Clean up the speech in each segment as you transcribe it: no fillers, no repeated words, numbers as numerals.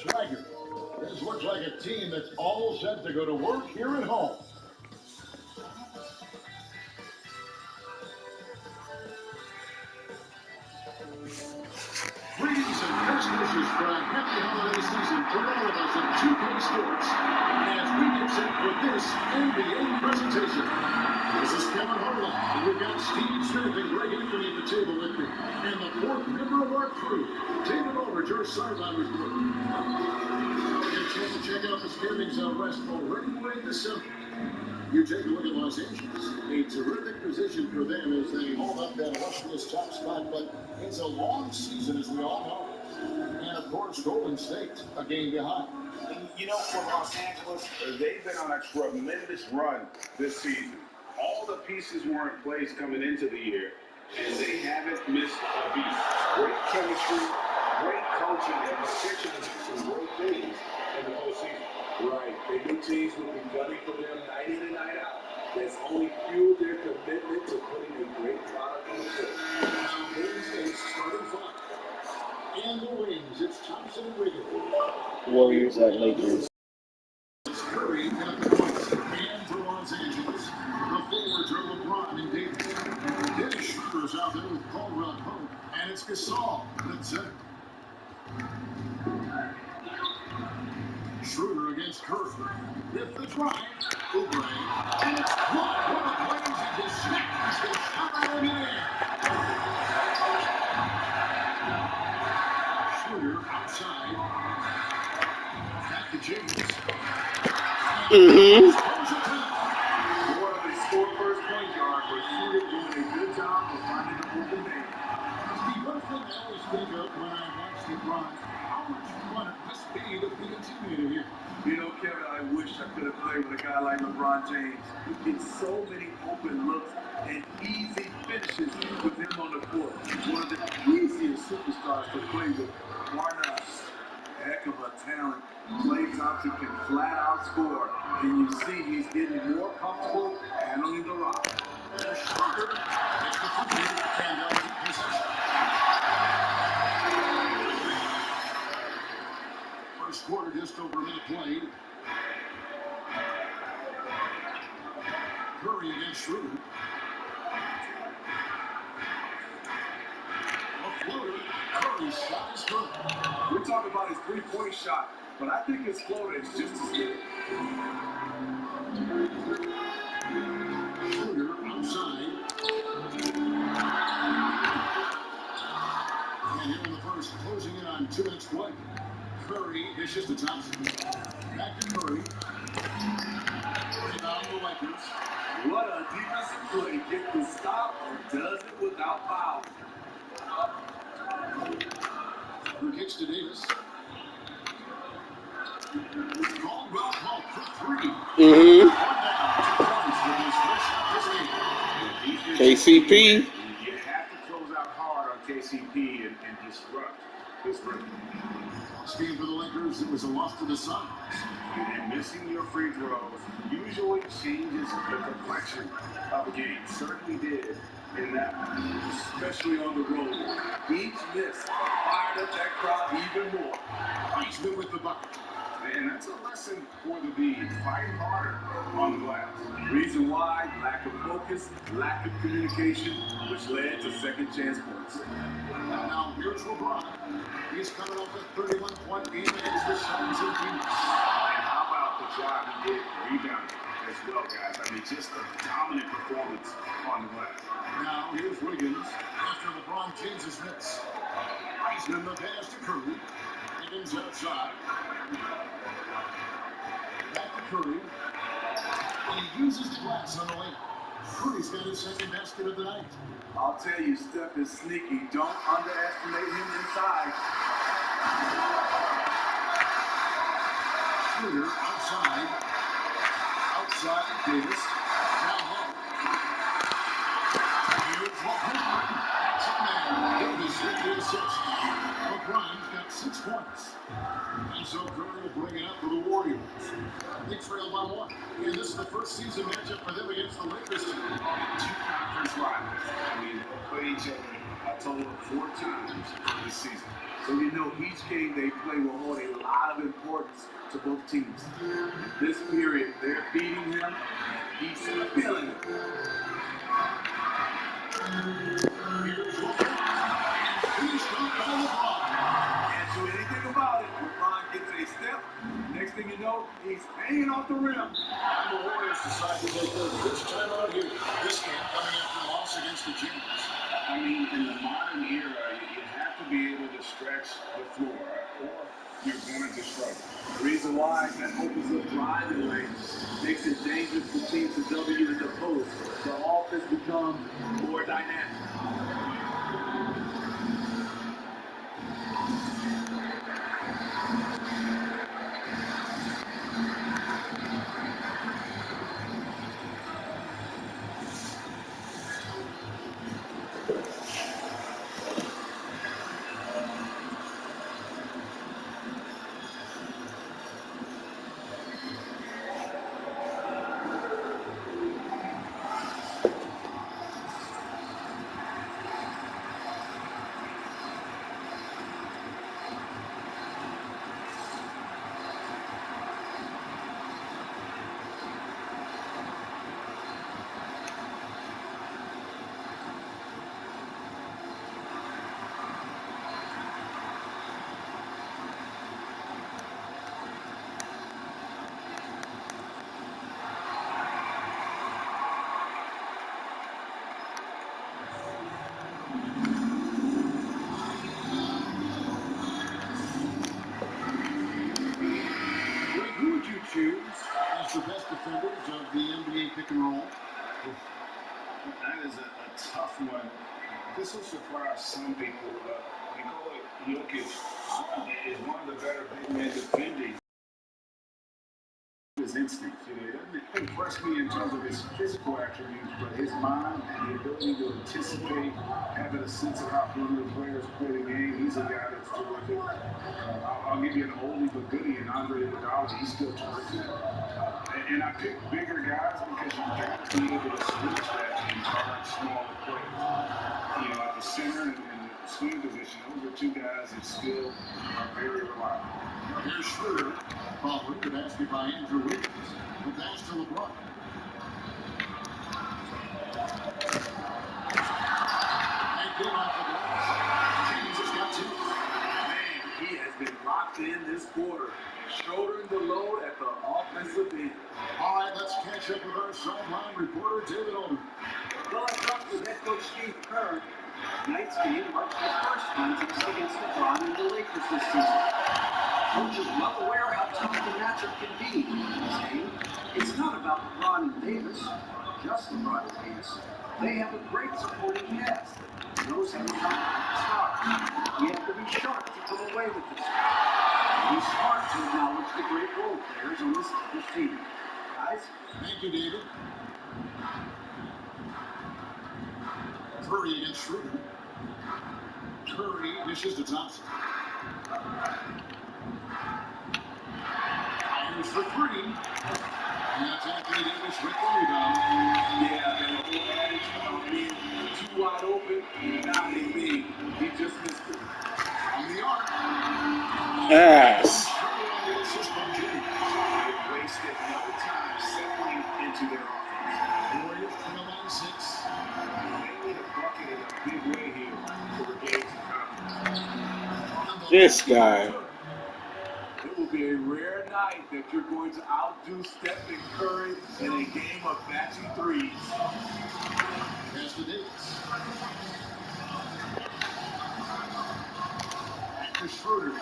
Swagger. This looks like a team that's all set to go to work here at home. Greetings and best wishes for a happy holiday season from all of us at 2K Sports as we get set for this NBA presentation. This is Kevin Harlan, and we've got Steve Smith and Greg Anthony at the table with me, and the fourth member of our crew, David Aldridge, our sideline reporter. Now we get a chance to check out the standings out west already in December. You take a look at Los Angeles, a terrific position for them as they hold up that illustrious top spot, but it's a long season, as we all know. And, of course, Golden State, a game behind. And, you know, for Los Angeles, they've been on a tremendous run this season. All the pieces were in place coming into the year, and they haven't missed a beat. Great chemistry, great coaching, and potential to do some great things in the postseason. Right. They knew teams would be gunning for them night in and night out. That's only fueled their commitment to putting a great product on the court. Now, Golden State's starting five. And the wings, it's Thompson and Wiggins. Warriors at Lakers. Curry got the points. And for Los Angeles, the forwards are LeBron and Davis. Dennis Schroeder's out there with Caldwell Pope. And it's Gasol at center. Schroeder against Curry. With the drive, Oubre, and it's blocked. One of the plays he just snaps the shot out of the air. Schroeder outside. Back to James. Boy, they score first point guard, but Schroeder doing a good job of finding the open man. The one thing I always think of when I watch LeBron, how much fun it must be to be a teammate here. You know, Kevin, I wish I could have played with a guy like LeBron James. He gets so many open looks and easy finishes with him on the court. One of the easiest superstars to play with. Why not? Heck of a talent. Klay Thompson can flat out score, and you see he's getting more comfortable handling the rock. Schroeder gets the football and they'll keep possession. First quarter, just over a minute played. Curry against Schroeder. A floater. Curry's shot is good. We're talking about his three-point shot, but I think his floater is just as good. Schroeder outside. And here in the first, closing in on 2 minutes play. Curry dishes to Thompson. Back to Curry. Rebound the Lakers. What a defensive play. Gets the stop and does it without foul. Schroeder kicks to Davis. Caldwell Pope for three. KCP. You have to close out hard on KCP and disrupt this rhythm. Speaking for the Lakers, it was a loss to the Suns. And missing your free throws usually changes the complexion of a game. Certainly did in that one, especially on the road. Each miss fired up that crowd even more. Heisman with the bucket. And that's a lesson for the Bees. Fight harder on the glass. Reason why? Lack of focus, lack of communication, which led to second chance points. Now here's LeBron. He's coming off a 31-point game against the Suns in Phoenix. And how about the job he did rebounding as well, guys? I mean, just a dominant performance on the glass. Now here's Wiggins after LeBron changes hits. Heisman the pass to Curry. Wiggins outside. Back to Curry. And he uses the glass on the lane. Curry's got his second basket of the night. I'll tell you, Steph is sneaky. Don't underestimate him inside. Schroeder outside. Outside Davis. Down low. Here's LeBron. That's a man. Davis with the assist. LeBron's got 6 points. And so Curry will bring it up for the Warriors. They trail by 1. And this is the first season matchup for them against the Lakers team. Two conference rivals. I mean, they'll play each other a total of 4 times this season. So you know each game they play will hold a lot of importance to both teams. This period, they're beating him, and he's feeling it. He's got by LeBron. Can't do anything about it. LeBron gets a step. Next thing you know, he's hanging off the rim. And the Warriors decide to take their first time out here. This game coming after a loss against the Jazz. I mean, in the modern era, you have to be able to stretch the floor, or you're going to struggle. The reason why that opens up driving lanes, makes it dangerous for teams to W in the post. The offense becomes more dynamic. Who would you choose as the best defenders of the NBA pick and roll? That is a tough one. This will surprise some people. Nikola Jokic is one of the better big men defending. His instincts, he doesn't impress me in terms of his physical attributes, but his mind and the ability to anticipate, having a sense of how perimeter players play the game. He's a guy that's terrific. I'll give you an oldie but goodie, and Andre Iguodala. He's still terrific. And I pick bigger guys because you've got to be able to switch that and guard smaller players. At the center and the swing position, those are 2 guys that still are very reliable. Here's Schroeder, following the basket by Andrew Wiggins. The pass to LeBron. And good off the glass. James has got 2. Man, he has been locked in this quarter, shouldering the load at the offensive end. All right, let's catch up with our sideline reporter, David Olden. Well, I talked with head coach Steve Kerr. Tonight's game marks the first contest against LeBron and the Lakers this season. Coach is well aware how tough the matchup can be, saying it's not about LeBron and Davis, just LeBron and Davis. They have a great supporting cast that knows how to start. We have to be sharp to come away with this. He's smart to acknowledge the great role players on this team. Guys? Thank you, David. Curry against Schroeder. Curry dishes to Thompson. Fires for 3. And that's Anthony Davis with the rebound. Yeah, man, the whole adage about being too wide open and not a big. He just missed it. From the arc. Ass. They wasted no time settling into their offense. Warriors trail by 6. They need a bucket in a big way here to regain some confidence. This guy. It will be a rare night that you're going to outdo Stephen Curry in a game of matching threes. Pass to Davis. Back to Schroeder.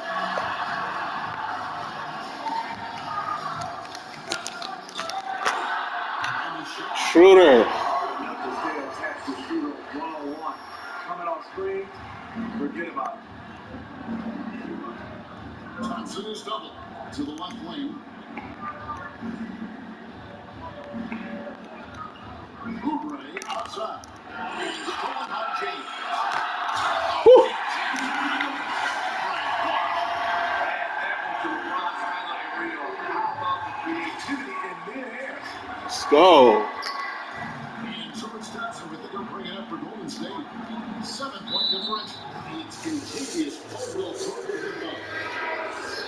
Schroeder. Enough to stay attached to Schroeder one-on-one. Coming off screen, forget about it. Thompson is double to the left wing. Oubre outside. And stolen by James. Whew. Creativity in midair. Let's go. And so it's Thompson with it. Don't bring it up. up for Golden State. 7-point differential. It's contagious. Caldwell Pope with the ball.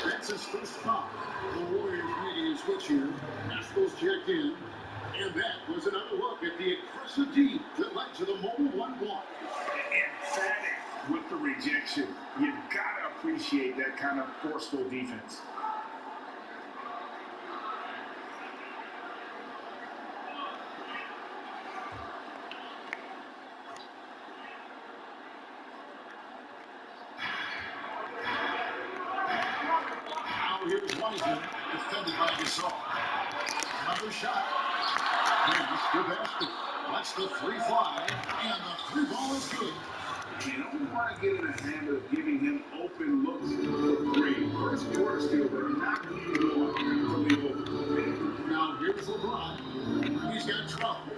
That's his first foul. The Warriors making a switch here. Haskell's checked in. And that was another look at the aggressive D that led to the mobile 1 block. Emphatic with the rejection. You've got to appreciate that kind of forceful defense. Now here's Wiseman, defended by Gasol. Another shot. Here's the basket. Lets the 3 fly, and the 3 ball is good. You don't want to get in the habit of giving him open looks for 3. First quarter steal, but not moving on from the open. Now here's LeBron. He's got trouble.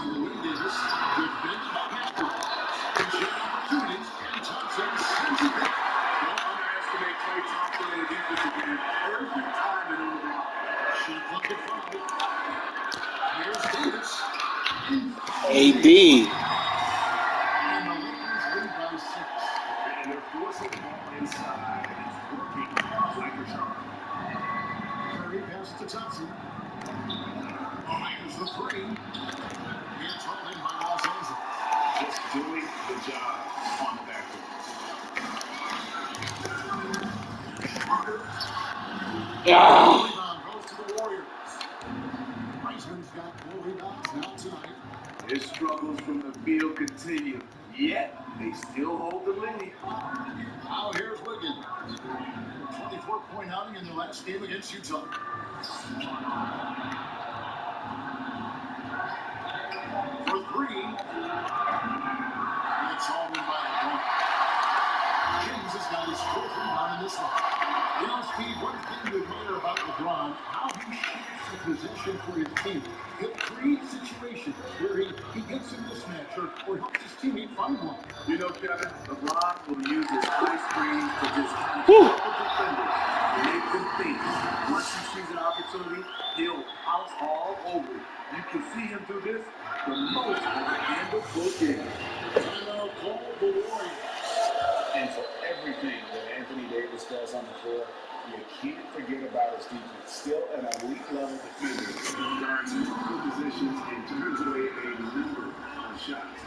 Louis Davis, defended by Haskell. He shot opportunities, and Thompson sends it back. Don't underestimate Klay Thompson in the defense again. Perfect timing on the block. Shot clock at 5. Here's Davis. AD. And the Lakers lead by 6. And they're forcing the ball inside, and it's working like a charm. Curry passes to Thompson. Fires the 3. It's holding by Los Angeles. Just doing the job on the backcourt. Ah. Rebound goes to the Warriors. Wiseman's got 4 rebounds now tonight. His struggles from the field continue, yet they still hold the lead. Now here's Wiggins. 24-point outing in their last game against Utah. For 3. It's all in by LeBron. James has got his 4th rebound in this one. You know, Steve, one thing you admire about LeBron, how he shapes the possession for his team. He'll create situations where he gets a mismatch or helps his teammate find one. You know, Kevin, LeBron will use his high screens to just kind of help the defenders and make them think. Once he sees an opportunity, he'll pounce all over it. You can see him do this the most at the end of both games. Timeout called the Warriors. And for everything that Anthony Davis does on the floor, you can't forget about his defense. Still an elite level defender. Guards multiple positions and turns away a number of shots.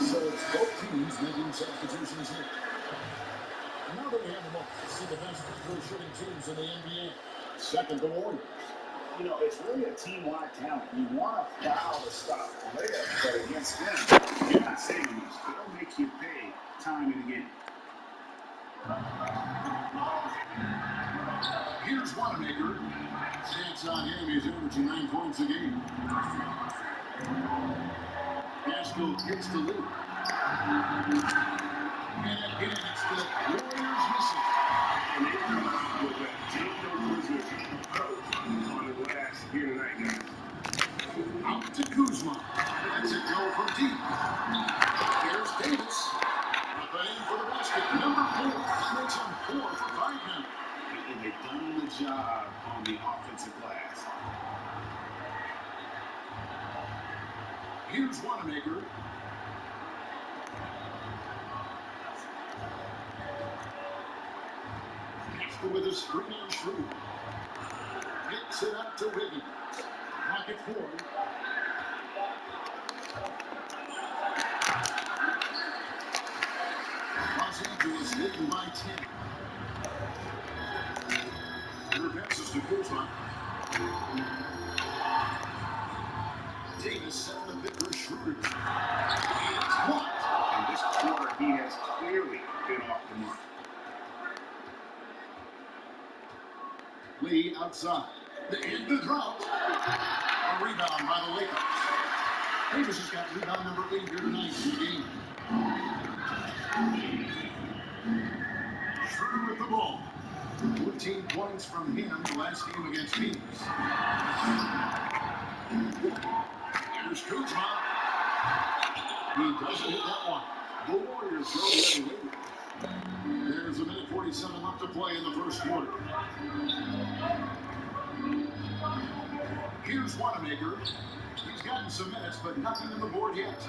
So it's both teams making substitutions here. Now that we have a look to see the best free shooting teams in the NBA. Second, the Warriors. You know, it's really a team-wide talent. You want to foul to stop the layup, but against them, you're not saving much. They'll make you pay time and again. Here's Wanamaker. Stats on him. He's averaging 9 points a game. Haskell gets the lead. And again, it's the Warriors missing. And they come out with a take-no-prisoners approach on the glass here tonight, guys. Out to Kuzma. That's a goal from deep. There's Davis. Up and in for the basket. Number 4. That makes him 4 for 5 now. And they've done the job on the offensive glass. Here's Wanamaker. with a screen on Schroeder. Gets it up to Wiggins. Rocket forward. Los Angeles leading by 10. Passes to Kuzma. Davis set the big for Schroeder. It's blocked. In this quarter, he has clearly been off the mark. Lee outside. In the drought. A rebound by the Lakers. Davis has got rebound number 8 here tonight in the game. Schroeder with the ball. 14 points from him last game against Phoenix. Here's Kuzma. He doesn't hit that one. The Warriors go the other way. There's a minute 47 left to play in the first quarter. Here's Wanamaker. He's gotten some minutes, but nothing on the board yet.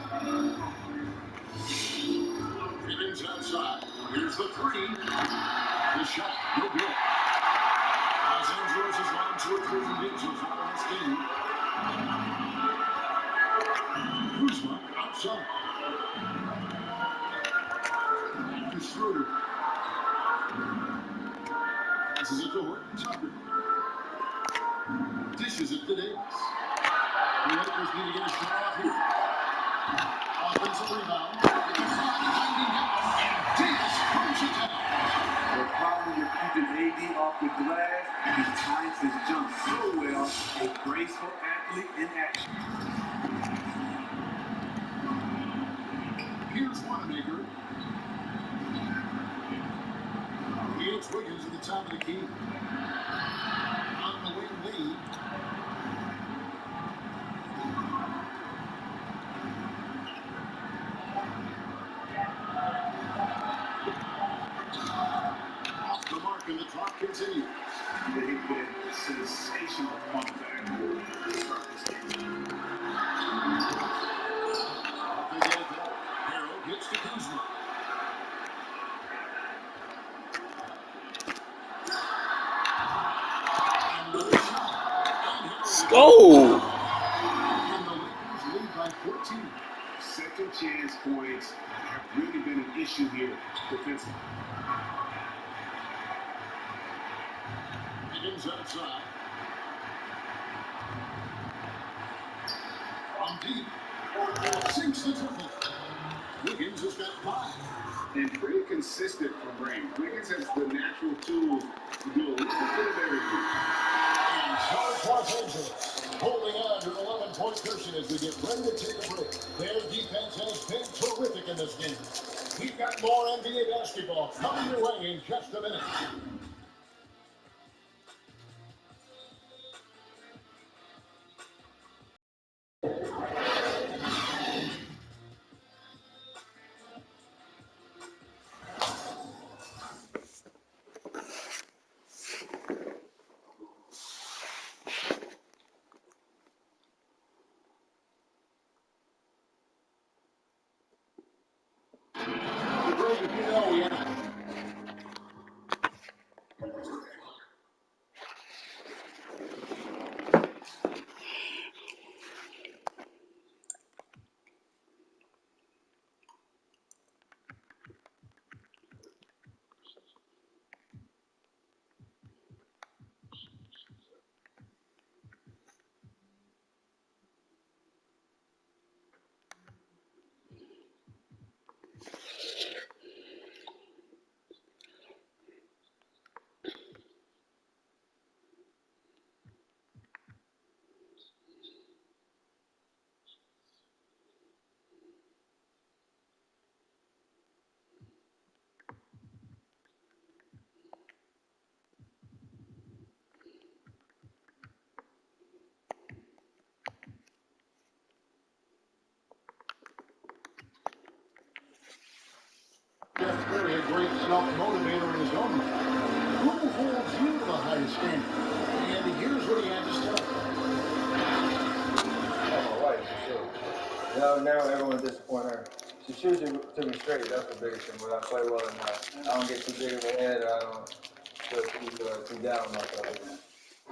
Wiggins outside. Here's the three. The shot, no good. Los Angeles has gone 2 or 3 from deep so far in this game. Kuzma outside. To Schroeder. Passes it to Horton Tucker. Dishes it to Davis. The Lakers need to get a shot off here. Offensive rebound. It's a foul hanging down, and Davis throws it down. The problem with keeping AD off the glass, he times his jump so well, a graceful athlete in action. Here's Wanamaker. It's Wiggins at the top of the key. On the wing lead. Off the mark, and the clock continues. They've been sensational comeback to start this game. They get it back. Harrell gets to Kuzma. Another shot. Let's go. And the Lakers lead by 14. Second chance points have really been an issue here defensively. Wiggins outside. From deep. Sinks the triple. Wiggins has got 5. And pretty consistent from range. Wiggins has the natural tools to do a little bit of everything. And charge Los Angeles. Holding on to an 11-point cushion as we get ready to take a break. Their defense has been terrific in this game. We've got more NBA basketball coming your way in just a minute. Jeff Curry, a great self-motivator in his own right. Who holds you to the highest standard? And here's what he had to say. My wife, for sure. You know, now everyone disappoint her. She shoots it to me straight. That's the biggest thing. Whether I play well or not, I don't get too big of a head. I don't. But he's down like that.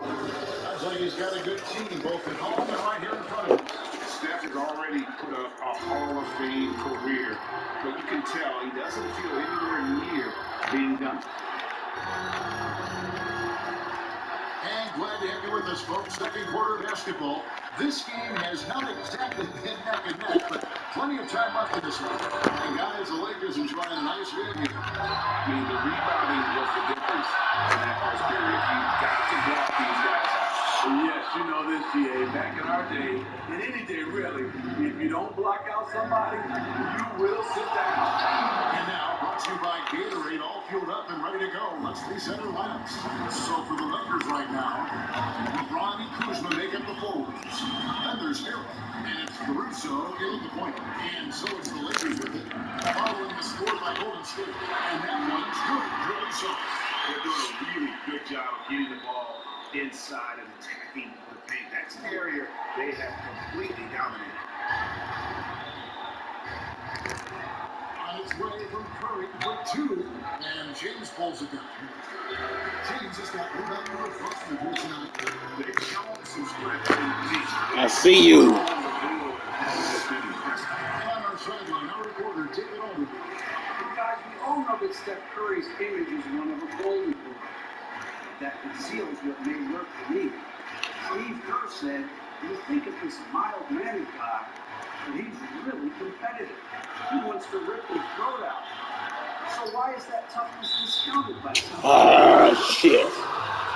Sounds like he's got a good team, both at home and right here in front of him. Steph has already put up a Hall of Fame career, but you can tell he doesn't feel anywhere near being done. And glad to have you with us, folks. Second quarter basketball. This game has not exactly been neck and neck, but plenty of time left in this one. And guys, the Lakers enjoying a nice win here. I mean, the rebounding was the difference in that first period. You've got to block these guys out. Yes, you know this, GA. Back in our day, in any day really, if you don't block out somebody, you will sit down. And now, brought to you by Gatorade, all fueled up and ready to go. Let's reset our lineups. So for the Lakers right now, LeBron and Kuzma make up the forwards. Then there's Harrell, and it's Caruso in at the point. And so it's the Lakers with it, following the score by Golden State. And that one's good. Caruso. They're doing a really good job of getting the ball inside and attacking the paint. That's an area they have completely dominated. On its way from Curry for two, and James pulls it down. James has got one up for Boston here tonight. They've shown some strength in defense. I see you. And on our sideline, our reporter, take it over. Guys, we all know that Steph Curry's image is one of a golden boy. That conceals what may lurk beneath. Steve Kerr said, you think of this mild-mannered guy, but he's really competitive. He wants to rip his throat out. So why is that toughness discounted by some? Ah, shit.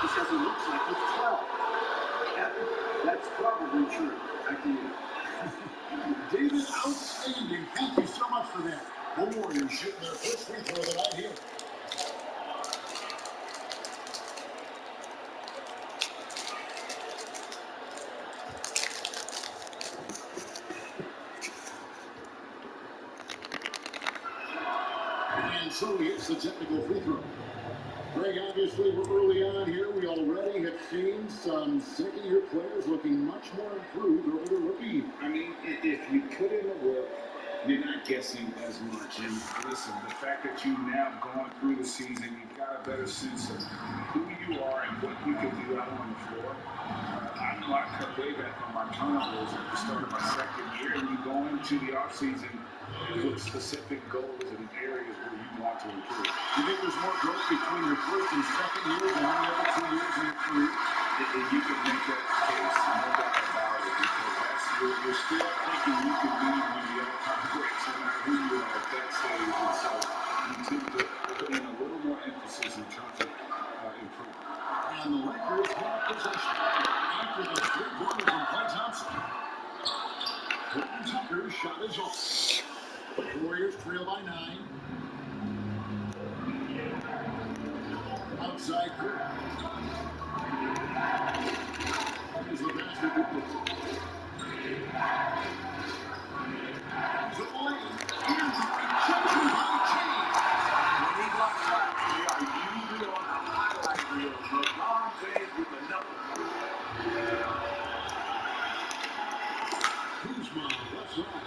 Because he looks like he's 12. Captain, that's probably true. Back to you. David, outstanding. Thank you so much for that. The Warriors shooting their first free throw of the night here. And so he hits the technical free throw. Greg, obviously, we're early on here. We already have seen some second-year players looking much more improved over the rookie. I mean, if you put in the work, you're not guessing as much. And listen, the fact that you've now gone through the season, you've got a better sense of who you are and what you can do out on the floor. I know I cut way back on my turnovers at the start of my second year, and you go into the offseason with specific goals and areas where you want to improve. You think there's more growth between your first and second year than any other 2 years in your career? And you can make that case, no doubt about it, because you're still thinking you can lead when the all-time greats, no matter who you are at that stage. And so you tend to put in a little more emphasis in terms of improvement. And the Lakers have possession after the three-pointer from Klay Thompson. Horton Tucker's shot is off. The Warriors trail by 9. Outside Curry. Here's the basket who puts it. To the lane. In the rejection by James. When he blocks shots, they are usually on a highlight reel. LeBron James with another. Kuzma, left side.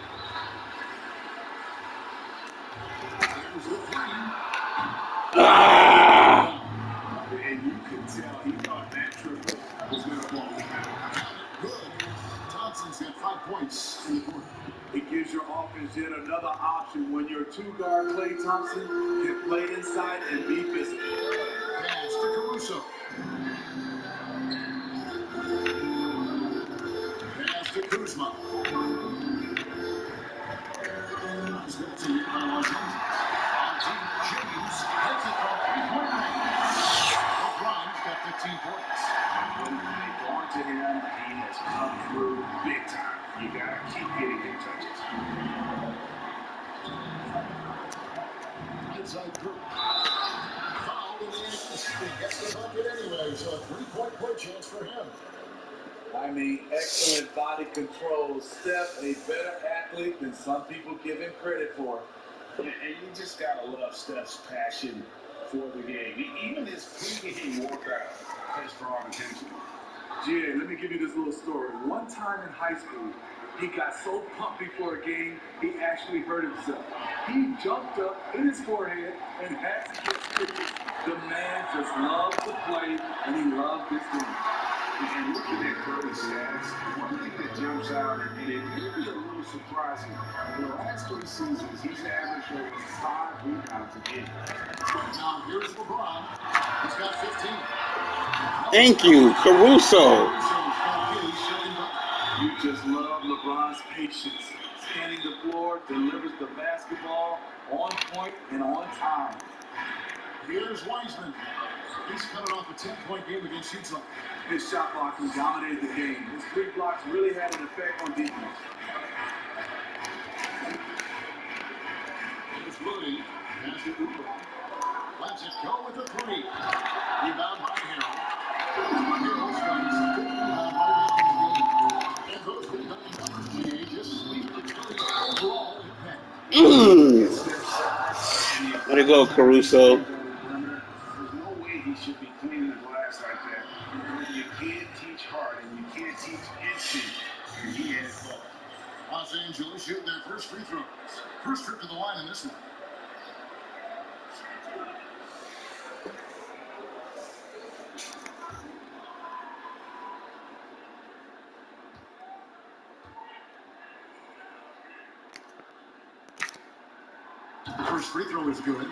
There's the three. Ah! And you can tell he thought that triple was going to fall. Good. Thompson's got 5 points in the quarter. It gives your offense yet another option when your two-guard Klay Thompson can play inside and be physical. Pass to Caruso. Pass to Kuzma. Nice that's a by Los Angeles. James hits it from three-point range. LeBron's got 15 points. When they go to him, he has come through big time. You got to keep getting him touches. Inside Curry. Foul in the action. Gets the bucket anyway, so a three-point play chance for him. I mean, excellent body control. Steph, a better athlete than some people give him credit for. And you just got to love Steph's passion for the game. Even his pregame workout has drawn attention. GA, let me give you this little story. One time in high school, he got so pumped before a game, he actually hurt himself. He jumped up, hit his forehead, and had to get stitches. The man just loves to play, and he loves this game. And looking at Curry's stats, one thing that jumps out, and it may be a little surprising, in the last 3 seasons, he's averaged over 5 rebounds a game. Now here's LeBron. He's got 15. Thank you, Caruso. Caruso's got his second bucket. You just love LeBron's patience. Scanning the floor, delivers the basketball on point and on time. Here's Wiseman. He's coming off a 10-point game against Utah. His shot blocking dominated the game. His 3 blocks really had an effect on defense. Here's Moody. Has it Uber. Lets it go with the 3. Rebound by Harrell. Harrell strikes. Rebound by Wiseman. And those rebounding numbers, GA, just sweep the Curry's overall impact. Let it go, Caruso. There's no way he should be cleaning the glass like that. You can't teach heart and you can't teach instinct. And he has both. Los Angeles shoot their first free throws. First trip to the line in this one. The first free throw is good.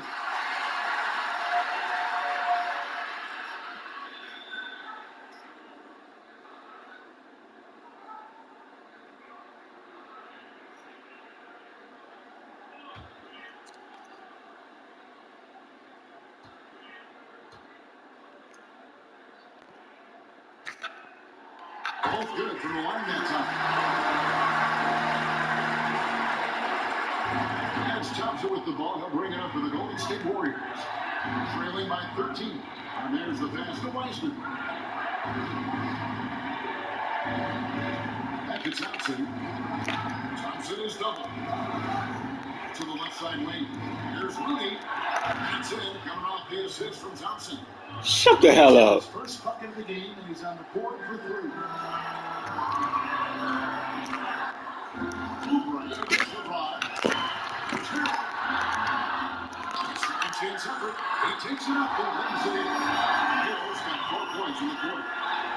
Both good from the line that time. That's Thompson with the ball. He'll bring it up for the Golden State Warriors. Trailing by 13. And there's the pass to Wiseman. Back to Thompson. Thompson is double. To the left side lane. Here's Rudy. That's in. Coming off the assist from Thompson. Shut the hell up. First bucket of the game, and he's on the court for 3. Oubre against LeBron. Second chance effort. He takes it up and lays it in. Harrell's got 4 points in the quarter.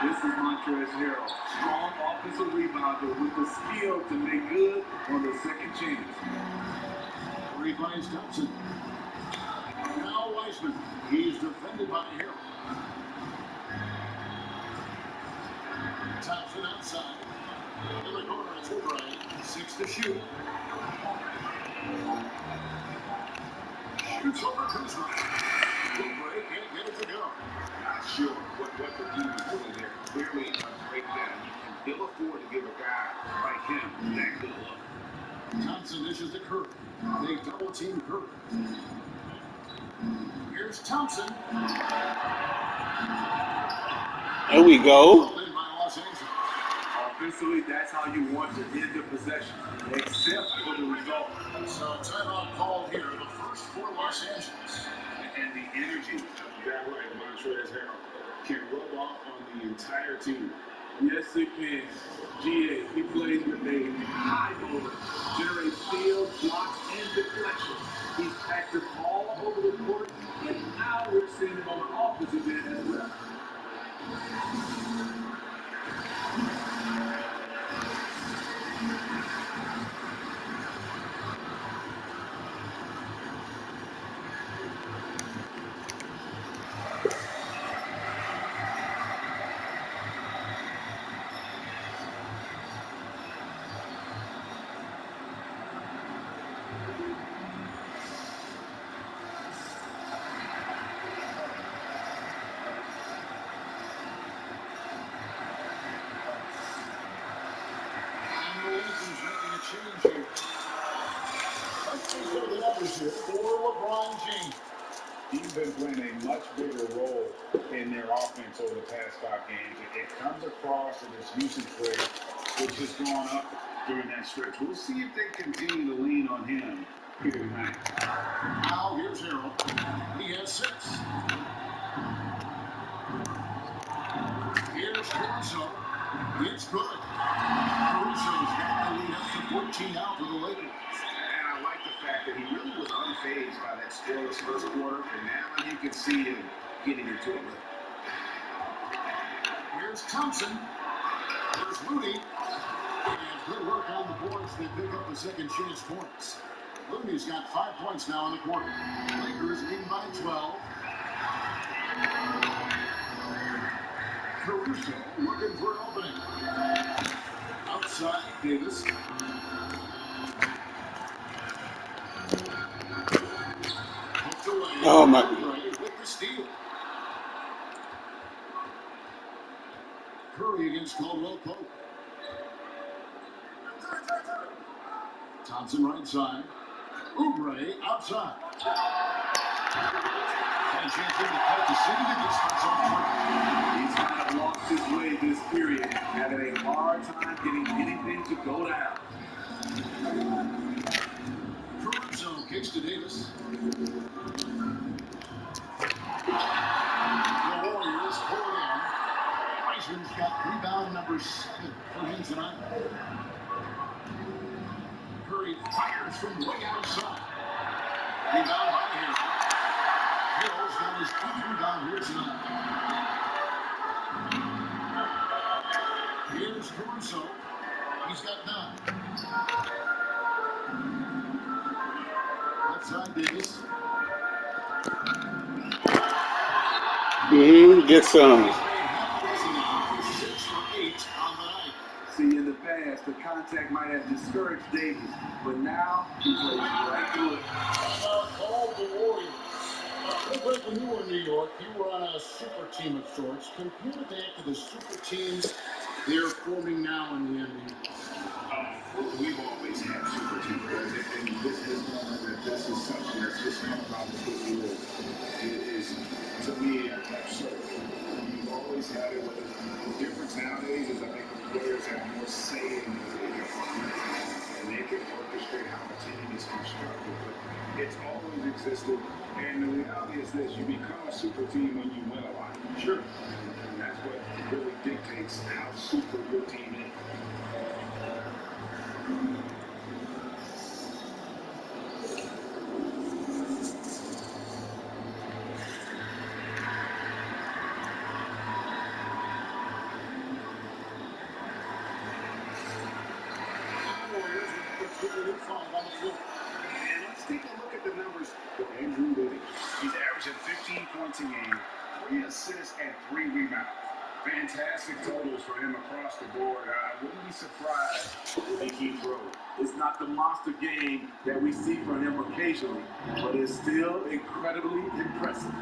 This is Montrezl Harrell. Strong offensive rebounder with the skill to make good on the second chance. He finds Thompson. Now Wiseman. He's defended by Harrell. Thompson outside. In the corner, it's Oubre. 6 to shoot. Shoots over Kuzma. Oubre can't get it to go. Not sure what the team is doing there. Clearly a breakdown. You can ill afford to give a guy like him that good look. Thompson dishes to Curry. They double team Curry. Here's Thompson. There we go. By Los Angeles. Offensively, that's how you want to end the possession, except for the result. So timeout called here, the first for Los Angeles. And the energy of a guy like Montrezl Harrell can rub off on the entire team. Yes, it can. GA, he plays with a high motor, generates steals, blocks, and deflections. He's active all over the court, and now we're seeing him on the offensive end as well. For LeBron James. He's been playing a much bigger role in their offense over the past 5 games. It comes across in this usage rate, which has gone up during that stretch. We'll see if they continue to lean on him here tonight. Now here's Harrell. He has 6. Here's Caruso. It's good. Caruso's got the lead up to 14 out for the Lakers. And I like the fact that he really was unfazed phased by that scoreless first quarter, and now you can see him getting into it. Here's Thompson. Here's Moody. And good work on the boards. They pick up the second chance points. Looney's got 5 points now in the quarter. Lakers lead by 12. Caruso looking for an opening. Outside, Davis. Hooked away. Oh, my. With the steal. Curry against Caldwell Pope. Thompson right side. Oubre outside. And a chance in to cut the city to distance on three. He's kind of lost his way this period, having a hard time getting anything to go down. Caruso kicks to Davis. The Warriors pull it in. Wiseman's got rebound number 7 for him tonight. Curry fires from way outside. Rebound by Hill. Hill's got his 8th rebound here tonight. Here's Caruso. He's got 9. Outside Davis. Get some. He's made half a dozen now. 6 for 8 on the night. See, in the past, the contact might have discouraged Davis, but now he plays right through it. All the Warriors. When you were in New York, you were on a super team of sorts. Compare that to the super teams they're forming now in the NBA. We've always had super teams, and this moment that this is something that's just come about because it is, to me, absurd. You've always had it, but the difference nowadays is I think the players have more say in the offense, and they can orchestrate how a team is constructed. But it's always existed, and the reality is this: you become a super team when you win a lot. Sure. And that's what really dictates how super your team is. And let's take a look at the numbers for Andrew Wiggins. He's averaging 15 points a game, 3 assists, and 3 rebounds. Fantastic totals for him across the board. I wouldn't be surprised if he keeps rolling. It's not the monster game that we see from him occasionally, but it's still incredibly impressive.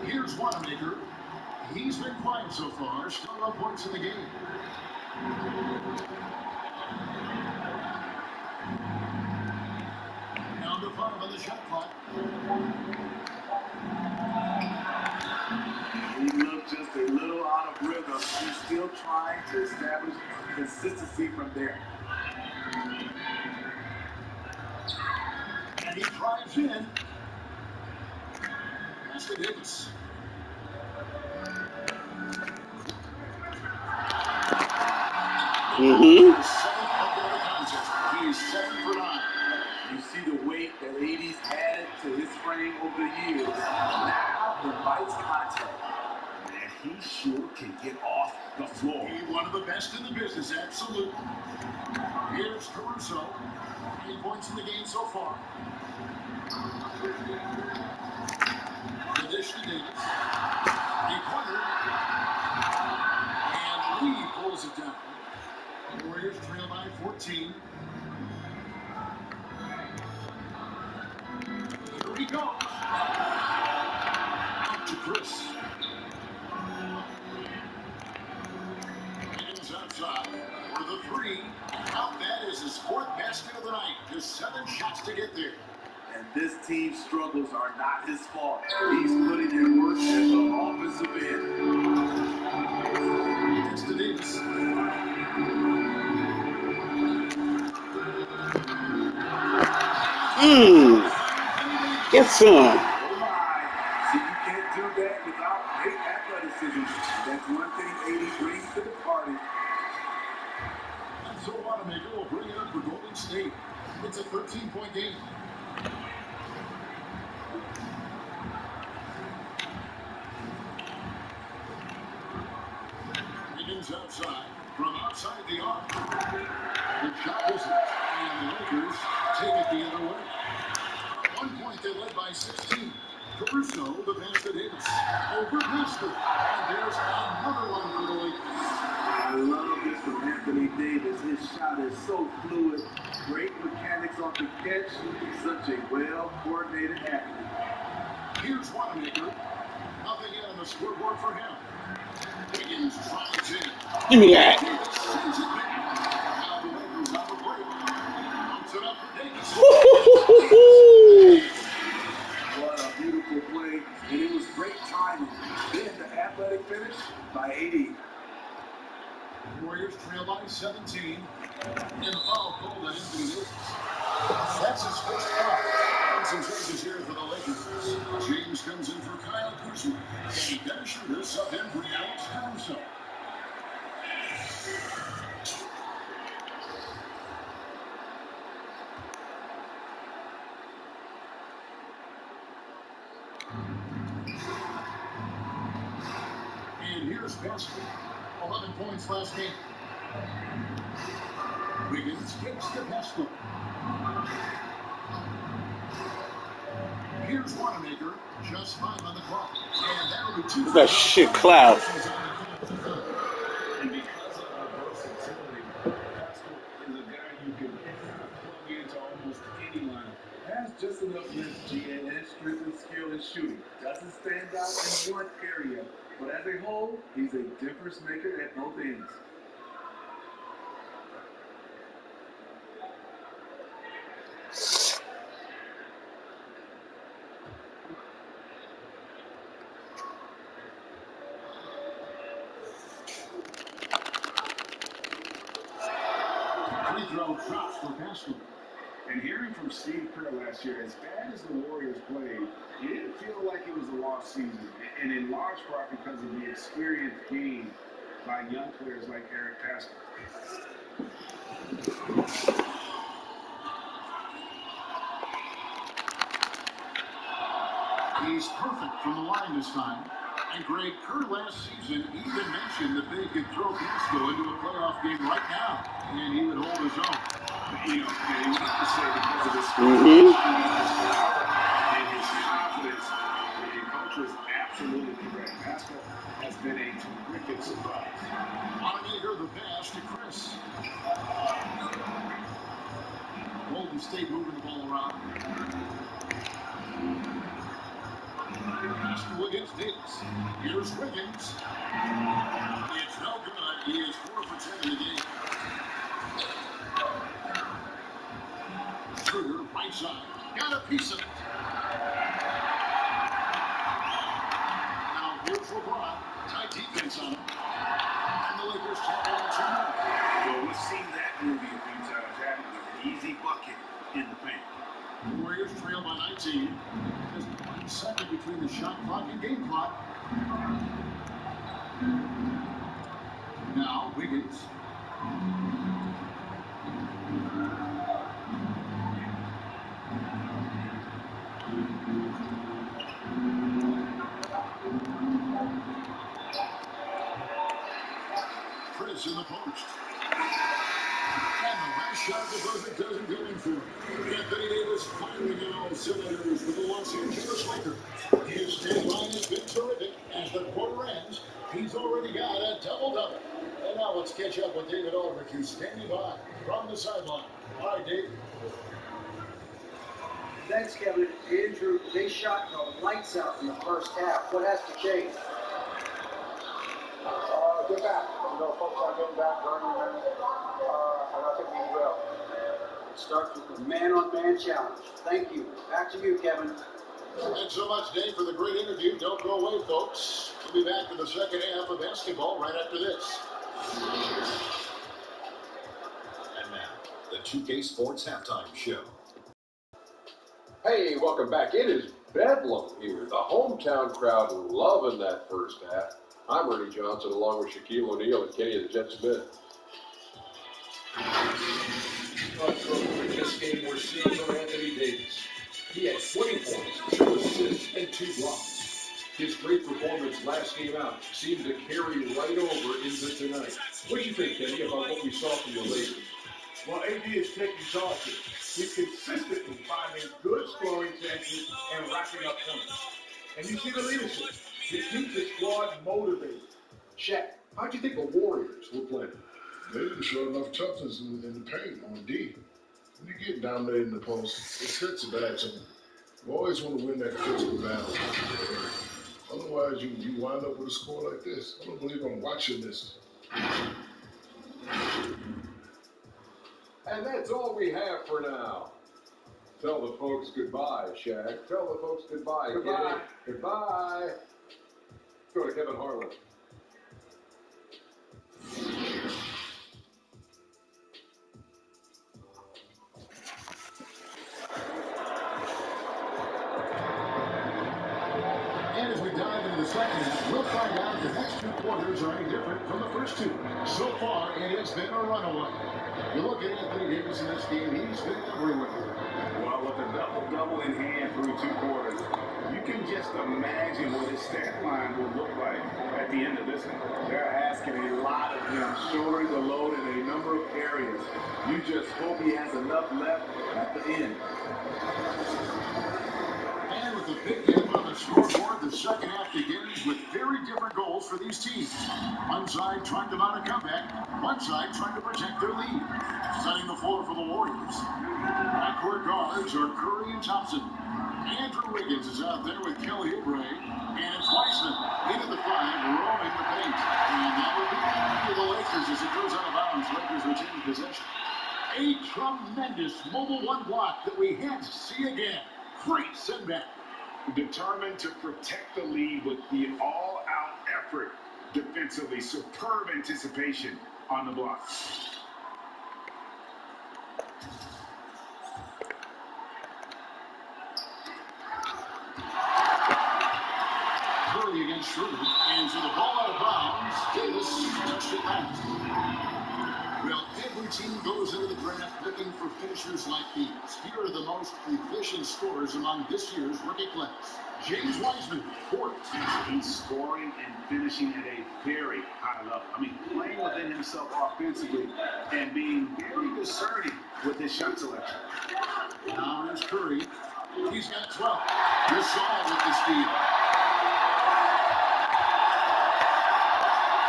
Here's Wanamaker. He's been quiet so far. Still no points in the game. Down to 5 on the shot clock. He looked just a little out of rhythm. He's still trying to establish consistency from there. And he drives in. Pass to Davis. Mm-hmm. He's 7 for 9. You see the weight that AD's added to his frame over the years. Now he fights contact. And he sure can get off the floor. He's one of the best in the business, absolutely. Here's Caruso. 8 points in the game so far. The dish to Davis. He-pointer. And Lee pulls it down. The Warriors trail by 14. Here he goes. Out to Chris. Higgins outside for the 3. Out, that is his 4th basket of the night. Just 7 shots to get there. And this team's struggles are not his fault. He's putting in work at the offensive end. It's to Davis. Get some. Oh my. See, you can't do that without great athleticism. That's one thing AD brings to the party. And so Wanamaker will bring it up for Golden State. It's a 13-point game. is outside from outside the arc. The shot misses, and the Lakers take it the other way. At 1 point, they led by 16. Caruso, the pass to Davis. Over Pascal. And there's another one for the Lakers. I love this from Anthony Davis. His shot is so fluid. Great mechanics off the catch. Such a well-coordinated athlete. Here's Wanamaker. Nothing yet on the scoreboard for him. Wiggins drives in. Give me that. Davis sends it back. Now the Lakers have a break. Pumps it up for Davis. What a beautiful play, and it was great timing. Then the athletic finish by 80. Warriors trail by 17. And the foul called on Anthony Davis. That's his first foul. And some changes here for the Lakers. James comes in for Kyle Kuzma. And Dennis Schroeder sub in for Alex Caruso. And here's Pascal. 11 points last game. Wiggins kicks to Pascal. Here's Wanamaker. Just 5 on the clock. And that'll be 2. That shit cloud. And because of her versatility, Pascal is a guy you can plug into almost any lineup. Has just enough lift, GA, and strictly skill in shooting. Doesn't stand out in one area, but as a whole, he's a difference maker at both ends. Free throw drops for Pascal. And hearing from Steve Kerr last year, as bad as the Warriors played, it didn't feel like it was a lost season. And in large part because of the experience gained by young players like Eric Pascal. He's perfect from the line this time. And Greg Kerr last season even mentioned that they could throw Pascal into a playoff game right now, and he would hold his own. You know, you would have to say because of his Mm-hmm. and his confidence, the coach was absolutely correct. Pascal has been a terrific surprise. Wanamaker the pass to Chris. Golden State moving the ball around. Pascal against Davis. Here's Wiggins. It's no good. He is 4 for 10 in the game. Schroeder, right side. Got a piece of it. Now here's LeBron. Tight defense on him. And the Lakers tap on 2 more. Well, we've seen that movie a few times, haven't we? An easy bucket in the paint. The Warriors trail by 19. Just 1 second between the shot clock and game clock. Now Wiggins. Chris in the post. And the last shot the buzzer doesn't go in for. Anthony Davis firing on all cylinders for the Los Angeles Lakers. His stat line has been terrific. As the quarter ends, he's already got a double-double. And now let's catch up with David Aldrich, who's standing by from the sideline. All right, Dave. Thanks, Kevin. Andrew, they shot the lights out in the first half. What has to change? Get back. You know, folks are getting back during the minute. And I think we will. It starts with the man-on-man challenge. Thank you. Back to you, Kevin. Thanks so much, Dave, for the great interview. Don't go away, folks. We'll be back for the second half of basketball right after this. And now, the 2K Sports Halftime Show. Hey, welcome back. It is Bedlam here. The hometown crowd loving that first half. I'm Ernie Johnson along with Shaquille O'Neal and Kenny the Jet Smith. In this game, we're seeing from Anthony Davis. He had 20 points, 2 assists, and 2 blocks. His great performance last game out seemed to carry right over into tonight. What do you think, Kenny, about what we saw from the Lakers? Well, AD is taking charge here. He's consistently finding good scoring chances and racking up points. And you see the leadership. He keeps his squad motivated. Shaq, how do you think the Warriors were playing? They didn't show enough toughness in the paint on D. When you get dominated in the post, it sets a bad tone. You always want to win that physical battle. Otherwise, you wind up with a score like this. I don't believe I'm watching this. And that's all we have for now. Tell the folks goodbye, Shaq. Tell the folks goodbye. Goodbye. Goodbye. Go to Kevin Harlan. And as we dive into the second half, we'll find out if the next two quarters are any different from the first two. So far, it has been a runaway. You look at Anthony Davis in this game, he's been everywhere. Well, with a double-double in hand through two quarters, you can just imagine what his stat line will look like at the end of this one. They're asking a lot of him, shouldering the load in a number of areas. You just hope he has enough left at the end. And with a big game on the scoreboard, the second half begins with very different goals for these teams. One side trying to mount a comeback, one side trying to protect their lead. Setting the floor for the Warriors. Backcourt guards are Curry and Thompson. Andrew Wiggins is out there with Kelly Oubre. And it's Weissman into the five, roaming the paint. And that will be the Lakers as it goes out of bounds. Lakers retain possession. A tremendous mobile one block that we had to see again. Great send back. Determined to protect the lead with the all-out effort defensively. Superb anticipation on the block. Curry against Schroeder. And so the ball out of bounds. Davis touched it last. Well, every team goes into the draft looking for finishers like these. Here are the most efficient scorers among this year's rookie class. James Wiseman, fourth. He's scoring and finishing at a very high level. I mean, playing within himself offensively and being very discerning with his shot selection. Now here's Curry. He's got 12. Gasol with the steal.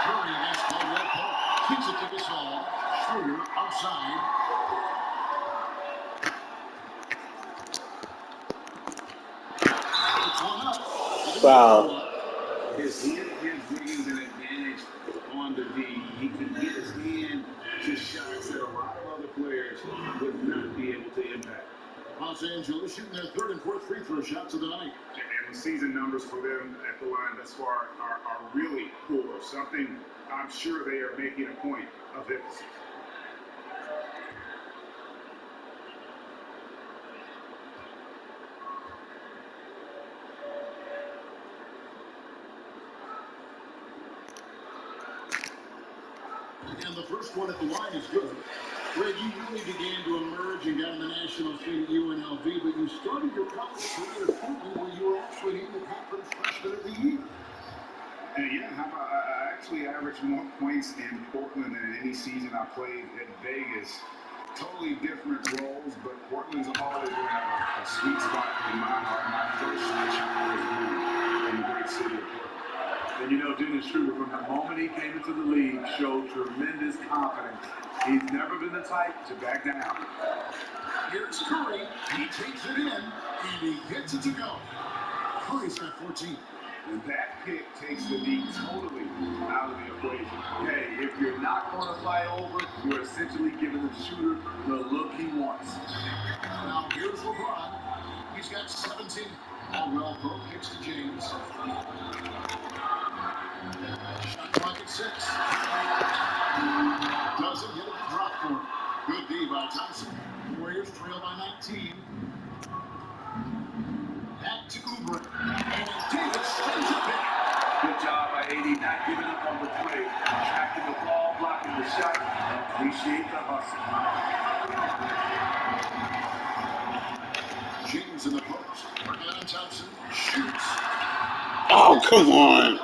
Curry against Caldwell Pope. Kicks it to Gasol. Schroeder outside. It's one up. Foul. His hand gives Wiggins an advantage on the D. He can get his hand to shots that a lot of other players would not be able to impact. Los Angeles shooting their third and fourth free throw shots of the night. And the season numbers for them at the line thus far are really poor. Something I'm sure they are making a point of emphasis. And the first one at the line is good. Greg, you really began to emerge and got in the national scene at UNLV, but you started your college career at Portland where you were actually named the conference freshman of the year. Yeah, I actually averaged more points in Portland than any season I played at Vegas. Totally different roles, but Portland's always been a sweet spot in my heart. My first childhood home in the great city of Portland. And you know, Dennis Schroeder, from the moment he came into the league, showed tremendous confidence. He's never been the type to back down. Here's Curry. He takes it in, and he hits it to go. Curry's got 14. And that pick takes the lead totally out of the equation. Hey, if you're not going to fly over, you're essentially giving the shooter the look he wants. Now here's LeBron. He's got 17. Caldwell Pope kicks to James. Shot clock at 6. Doesn't get it to drop for him. Good D by Thompson. Warriors trail by 19. Back to Oubre. And Davis sends it back. Good job by AD, not giving up on the play. Tracking the ball, blocking the shot. Appreciate the hustle. James in the post. Working on Thompson. Shoots. Oh, come on.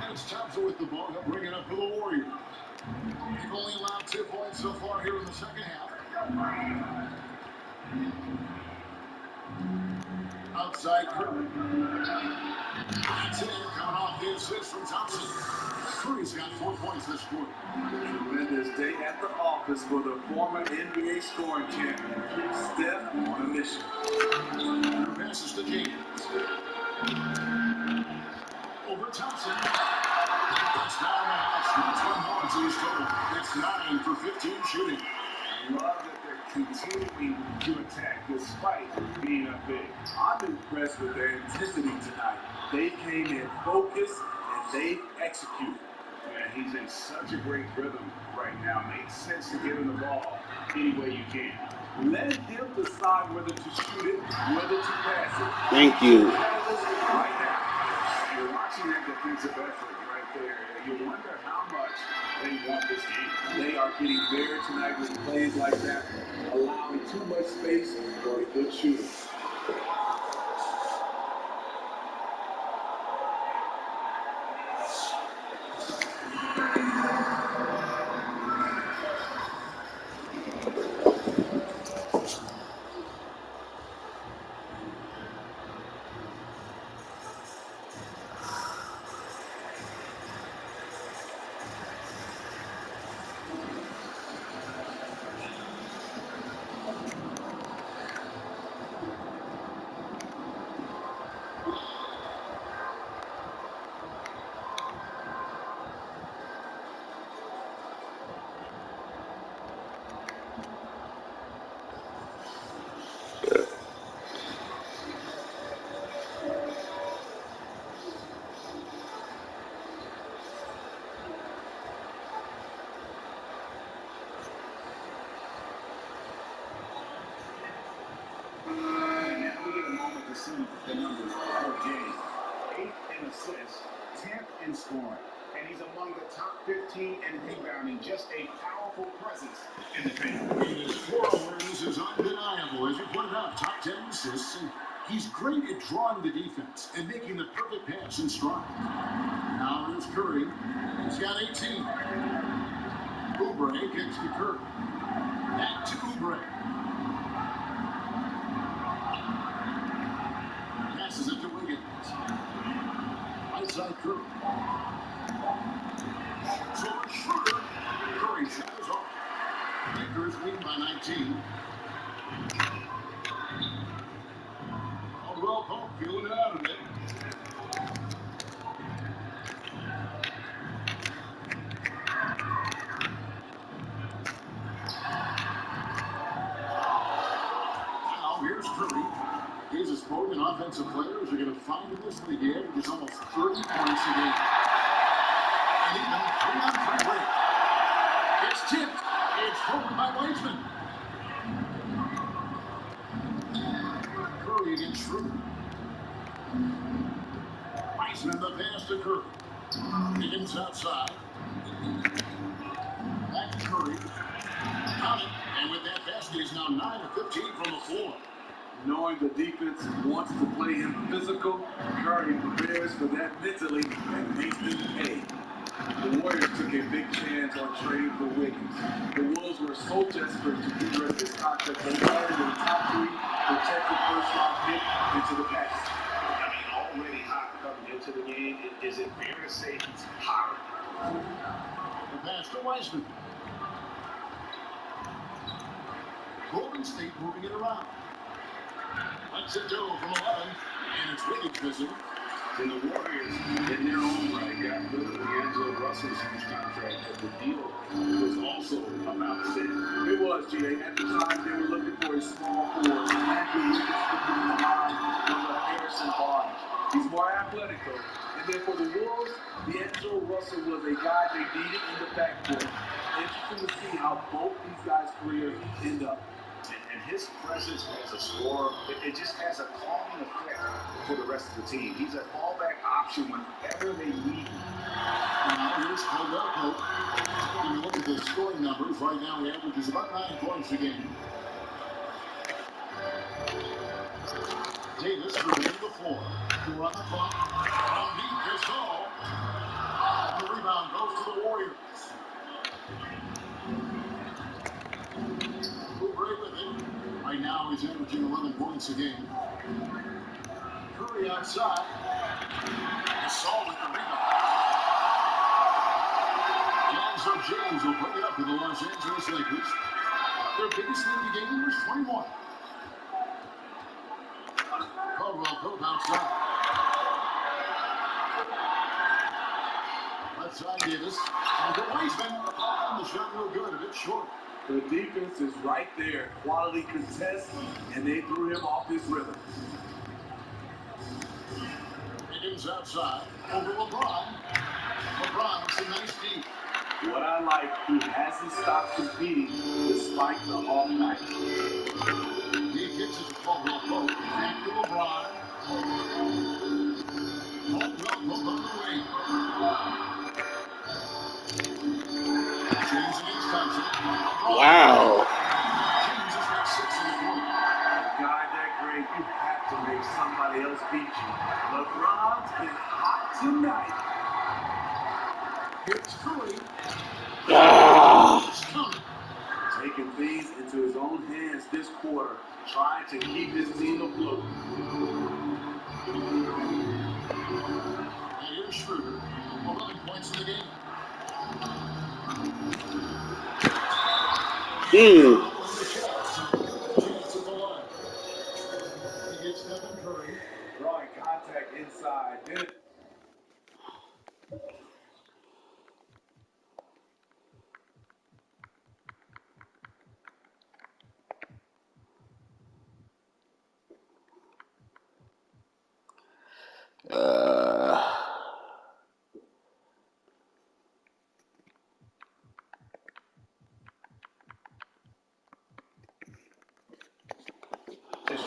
And it's Thompson with the ball. He'll bring it up for the Warriors. They've only allowed 2 points so far here in the second half. Outside Curry. That's in, coming off the assist from Thompson. Curry's got 4 points this quarter. Tremendous day at the office for the former NBA scoring champion. Steph on a mission. Their passes to James. Over Thompson. That's down the house. That's 1 more to his total. That's 9 for 15 shooting. I love that they're continuing to attack despite being up big. I'm impressed with their intensity tonight. They came in focused and they executed. Man, he's in such a great rhythm right now. Makes sense to give him the ball any way you can. Let him decide whether to shoot it, whether to pass it. Thank you. Right now, you're watching that defensive effort right there. You wonder how much they want this game. They are getting there tonight with plays like that, allowing too much space for a good shooter. Now we get a moment to see the numbers for James. 8th in assists, 10th in scoring. And he's among the top 15 in rebounding. Just a powerful presence in the paint. His floor awareness is undeniable. As you pointed out, top 10 assists. And he's great at drawing the defense and making the perfect pass in stride. Now here's Curry. He's got 18. Oubre kicks to Curry. Back to Oubre. Passes it to Wiggins. Outside Curry. So Schroeder. Curry shot is off. Lakers lead by 19. Caldwell Pope feeling it out of it. Now here's Curry. He's a spoken offensive players are going to find in this league. He averages almost 30 points a game. And even 3-on-3 break. It's tipped. It's forward by Weissman. Curry against Schroeder. Weissman the pass to Curry. Higgins outside. Back to Curry. Got it. And with that basket, he's now 9 of 15 from the floor. Knowing the defense wants to play him physical, Curry prepares for that mentally and makes them pay. The Warriors took a big chance on trading for Wiggins. The Wolves were so desperate to get rid of his contract, they added a top 3 protected first-round pick into the package. I mean, already hot coming into the game. Is it fair to say he's hotter? The pass to Weissman. Golden State moving it around. Lets it go from 11, and it's Wiggins missing. And the Warriors, in their own right, got rid of D'Angelo Russell's huge contract, but the deal was also about fit. It was, G.A. At the time, they were looking for a small forward. Andrew Wiggins put them in the line with Harrison Barnes. He's more athletic, though. And then for the Wolves, D'Angelo Russell was a guy they needed in the backcourt. Interesting to see how both these guys' careers end up. And his presence as a scorer, it just has a calming effect for the rest of the team. He's a fallback option whenever they need him. Now here's Caldwell Pope. When you look at the scoring numbers, right now he averages about 9 points a game. Davis remains the floor. To run the clock. From deep, Gasol. And the rebound goes to the Warriors. Oubre with it. Right now he's averaging 11 points a game. Curry outside. Gasol with the rebound. And so James will bring it up to the Los Angeles Lakers. Their biggest lead of the game was 21. Caldwell Pope outside. Left side Davis. And the Wiseman. And the shot no good. A bit short. The defense is right there. Quality contest, and they threw him off his rhythm. Higgins outside. Over LeBron. LeBron with some nice deep. What I like, he hasn't stopped competing despite the off night. He gets it to Caldwell Pope. Back to LeBron. Caldwell Pope on the wing. James against Thompson. Wow. James has got 6 in the quarter. A guy that great, you have to make somebody else beat you. LeBron's been hot tonight. Here's Curry. Ah. Taking things into his own hands this quarter, trying to keep his team afloat. And here's Schroeder. 11 points in the game. Mm. Chance at the line. He gets Stephen Curry. Drawing contact inside. Did it.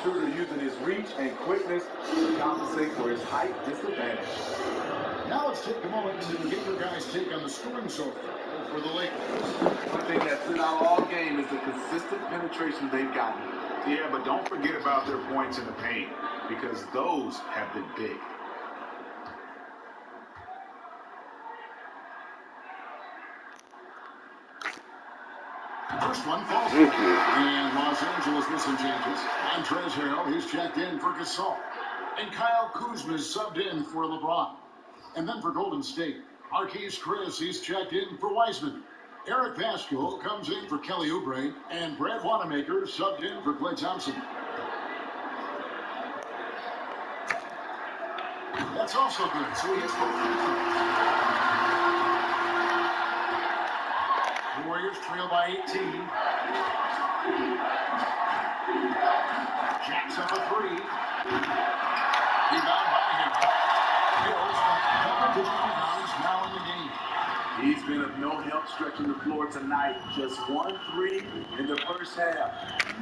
Schroeder using his reach and quickness to compensate for his height disadvantage. Now let's take a moment to get your guys' take on the scoring so far for the Lakers. One thing that stood out all game is the consistent penetration they've gotten. Yeah, but don't forget about their points in the paint, because those have been big. First one falls through. And Los Angeles with some changes. Montrezl Harrell, he's checked in for Gasol. And Kyle Kuzma is subbed in for LeBron. And then for Golden State, Marquise Chris, he's checked in for Wiseman. Eric Pascal comes in for Kelly Oubre. And Brad Wanamaker subbed in for Klay Thompson. That's also good. So he hits both free throws. The Warriors trail by 18. Jacks up a 3. Rebound by him. Hills got double-digit rebounds now in the game. He's been of no help stretching the floor tonight. Just 1 3 in the first half.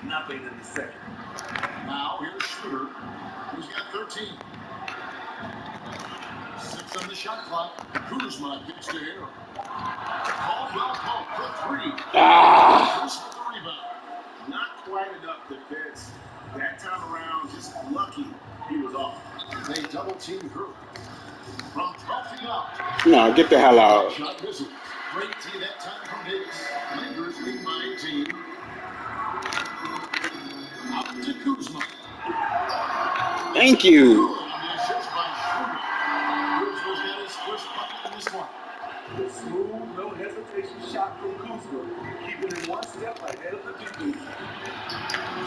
Nothing in the second. Now here's Schroeder, who's got 13. 6 on the shot clock. Kuzma gets to Harrell. Caldwell Pope for 3. Chris with the rebound. Not quite enough defense. That time around, just lucky he was off. They double-team Curry. From 12 feet out. No, get the hell out. Shot missing. Great tee that time from Davis. Lakers lead by 18. Out to Kuzma. Thank you. Good on the assist by Schroeder. Kuzma's got his first bucket in this one. The smooth, no hesitation shot from Kuzma, keeping him one step ahead of the defense.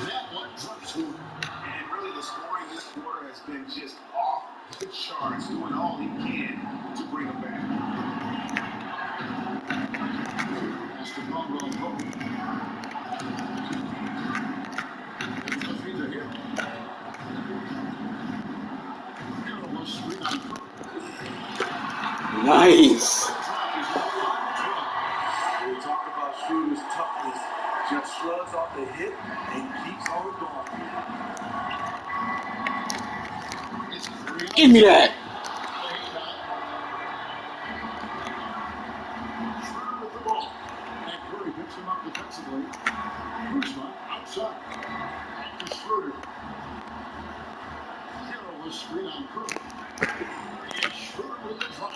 That one drops through. And really, the scoring this quarter has been just off the charts, doing all he can to bring him back. That's the Caldwell Pope. There's the feed to Hill. Hill will swing on Curry. Nice. We talk about Schroeder's toughness. Just shrugs off the hit and keeps on going. It's 3. Give me that. Schroeder with the ball. And Curry picks him up defensively. Kuzma outside. Back to Schroeder. the screen on Curry. And Schroeder with the drop.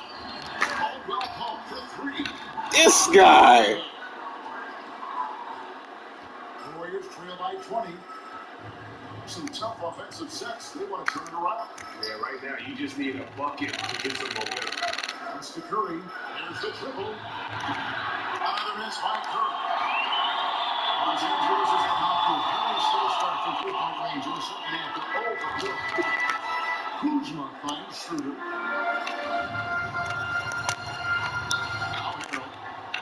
Caldwell Pope for three. This guy. Warriors trail by 20. Some tough offensive sets. They want to turn it around. Yeah, right now you just need a bucket to get some momentum. That's to Curry. There's the triple. Another miss by Curry. Los Angeles is getting off to a very slow start from three-point range in the second half. They're 0 for 4. Kuzma finds Schroeder. Now Harrell.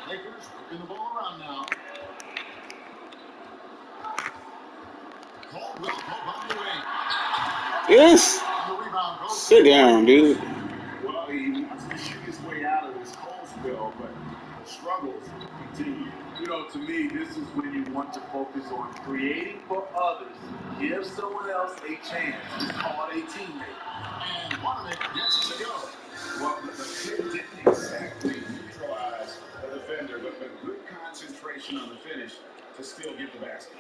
Lakers whipping the ball around now. Caldwell Pope on the way. Yes. And the rebound goes. Sit down, dude. Well, he wants to shoot his way out of this cold spell, but the struggles continue. You know, to me, this is when you want to focus on creating for others. Give someone else a chance. It's called a teammate. And one of it gets to go. Well, the pick didn't exactly neutralize the defender, but good concentration on the finish to still get the basket.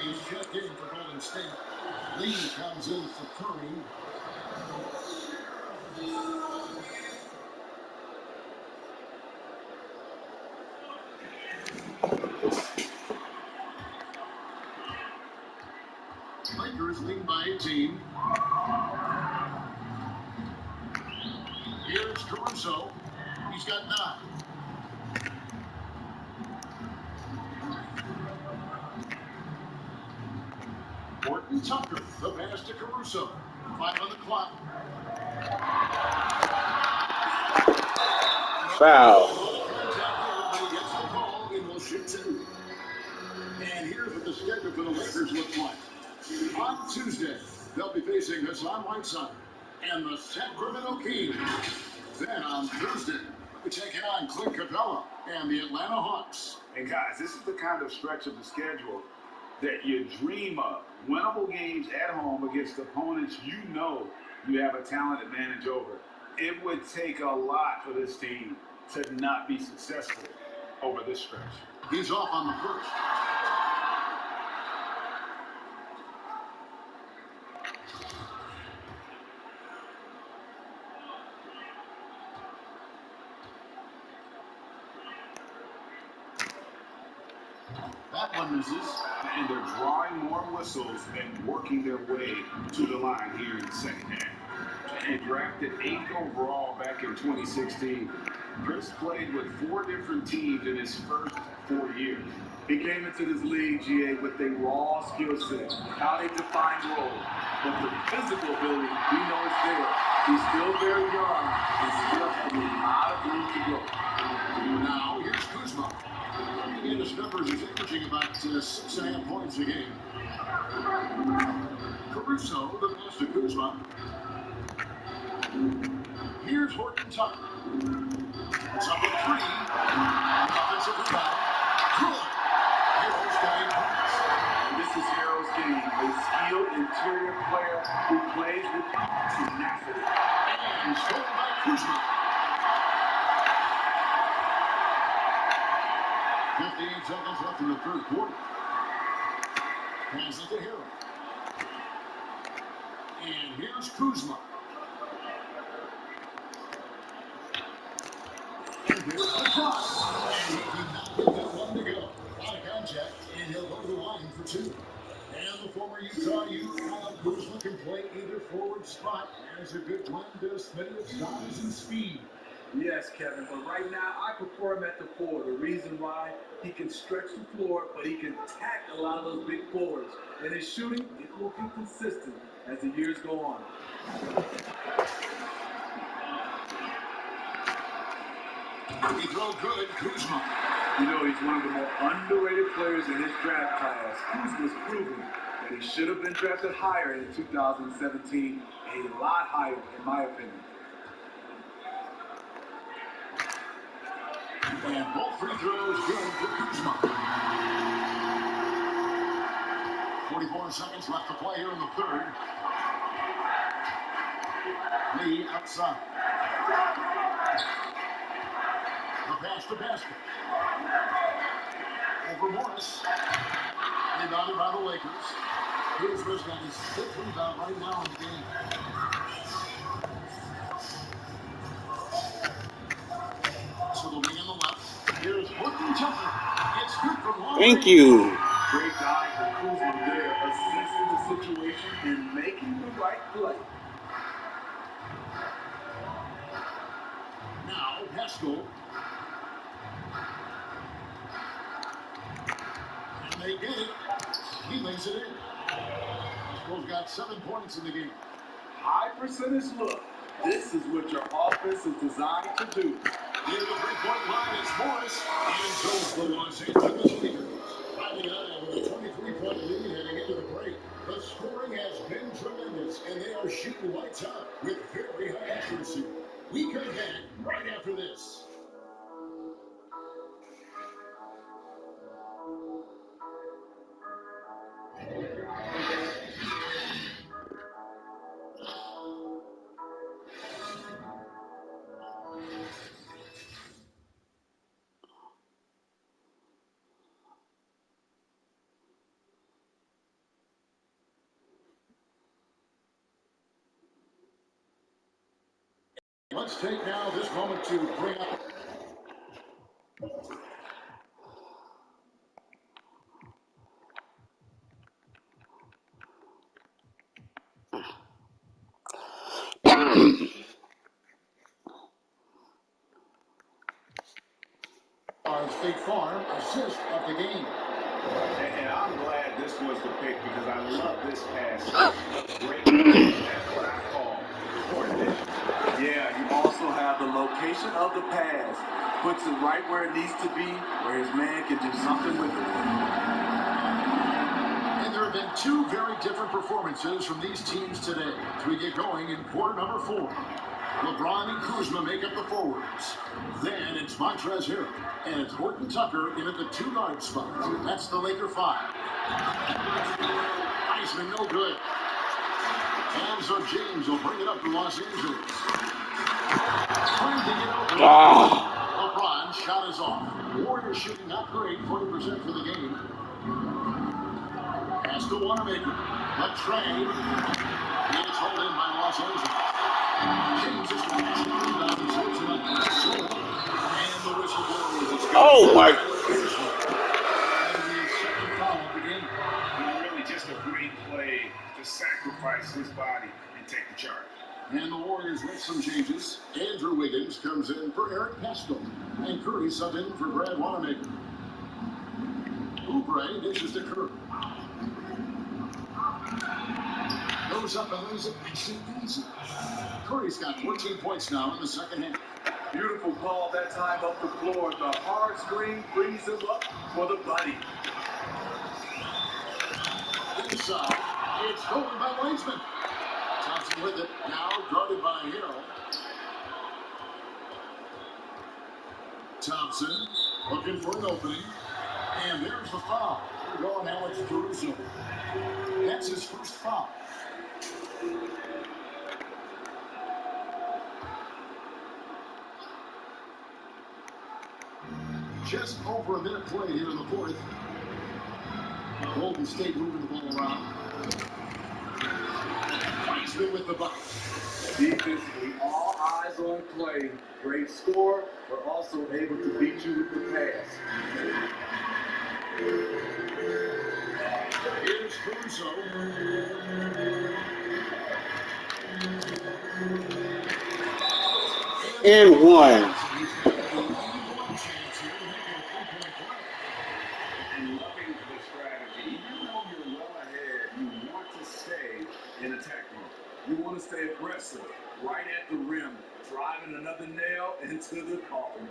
Is checked in for Golden State. Lee comes in for Curry. Lakers lead by 18. Here's Caruso. He's got 9. Horton Tucker, the pass to Caruso. 5 on the clock. Foul. Contact here, but he gets the call and will shoot 2. And here's what the schedule for the Lakers looks like. On Tuesday, they'll be facing Hassan Whiteside and the Sacramento Kings. Then on Thursday, they'll be taking on Clint Capella and the Atlanta Hawks. And guys, this is the kind of stretch of the schedule that you dream of. Winnable games at home against opponents you know you have a talented advantage over. It would take a lot for this team to not be successful over this stretch. He's off on the first. That one misses. And they're drawing more whistles and working their way to the line here in the second half. And drafted 8th overall back in 2016. Chris played with 4 different teams in his first 4 years. He came into this league, GA, with a raw skill set, how they define roles. But the physical ability, we know is there. He's still very young and still has a lot of room to go. Now, here's Kuzma. Looking at his numbers, he's averaging about 6.5 points a game. Caruso, the pass to Kuzma. Here's Horton Tucker. It's up at 3. Offensive rebound. Good. Heroes got 8 points. And this is Harrell's game, a skilled interior player who plays with tenacity. And stolen by Kuzma. 58 seconds left in the third quarter. Pass it to Harrell. And here's Kuzma. here's the toss. And he did not get that one to go. Out of contact, and he'll go to the line for two. And the former Utah youth, Kyle Kuzma, can play either forward spot. Has a good blend of size and speed. Yes, Kevin, but right now I prefer him at the four. The reason why, he can stretch the floor, but he can attack a lot of those big forwards. And his shooting, it will be consistent as the years go on. He throw good, Kuzma. You know, he's one of the more underrated players in his draft class. Kuzma's proven that he should have been drafted higher in 2017, a lot higher, in my opinion. And both free throws good for Kuzma. 44 seconds left to play here in the third. Lee outside. The pass to basket. Over Morris. Rebounded by the Lakers. Kuzma's got his fifth rebound right now in the game. So the wing on the left. Here's Horton Tucker. It's good from long Thank range. you. Great dive for Kuzma there, assessing the situation and making the right play. Now, Haskell. And they get it. He lays it in. Haskell's got 7 points in the game. High percentage look. This is what your offense is designed to do. Near the three-point line is Morris. And goes the Los Angeles Lakers. Riding on with a 23-point lead heading into the break. The scoring has been tremendous, and they are shooting lights out with very high accuracy. We come back right after this. Let's take now this moment to bring up. Our State Farm assist of the game. And I'm glad this was the pick because I love this pass. Great. That's what I call coordination. Yeah, you also have the location of the pass. Puts it right where it needs to be, where his man can do something with it. And there have been two very different performances from these teams today as we get going in quarter number 4. LeBron and Kuzma make up the forwards. Then it's Montrezl Harrell and it's Horton Tucker in at the 2-guard spot. That's the Laker 5. Heisman no good. And so James will bring it up to Los Angeles. Trying to get open. LeBron's shot is off. Warriors shooting not great, 40% for the game. Has to Wanamaker. But Trey. It's hauled in by Los Angeles. James is passing rebound. And the whistle blows. Oh my. And the second foul of the game. Really just a great play to sacrifice his body and take the charge. And the Warriors make some changes. Andrew Wiggins comes in for Eric Pascal. And Curry subbed in for Brad Wanamaker. Oubre dishes to Curry. Goes up and lays it nice and easy. Curry's got 14 points now in the second half. Beautiful call that time up the floor. The hard screen brings him up for the bunny. Inside, it's stolen by Weissman. Thompson with it, now guarded by Harrell. Thompson looking for an opening. And there's the foul. We're going Alex Caruso. That's his first foul. Just over a minute played here in the fourth. Golden State moving the ball around. Wiseman with the bucket. Defensively, all eyes on play. Great score, but also able to beat you with the pass. Here's Caruso. And one. He's got the 81 chance here to make it a three-point play. And loving the strategy. Even though you're well ahead, you want to stay in attack mode. You want to stay aggressive, right at the rim, driving another nail into the coffin.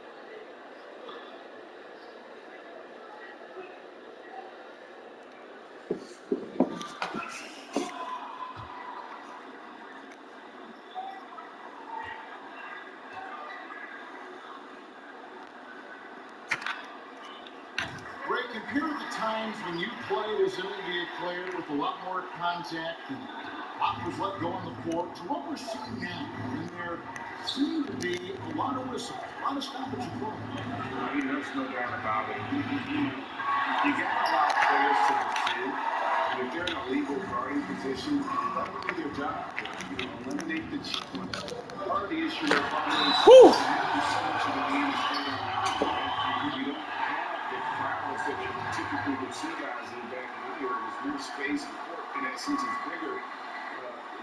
Ray, compare the times when you played as an NBA player with a lot more contact and a lot was let go on the floor to what we're seeing now. And there seem to be a lot of whistles, a lot of stoppage of play. I mean, there's no doubt about it. You got to allow players to defend. And if they're in a legal guarding position, that would be their job. Eliminate the cheap one. Part of the issue with finding so much of the game is getting around. You don't have the crowds that you typically would see guys in back in the year. There's more space and court, and that since it's bigger,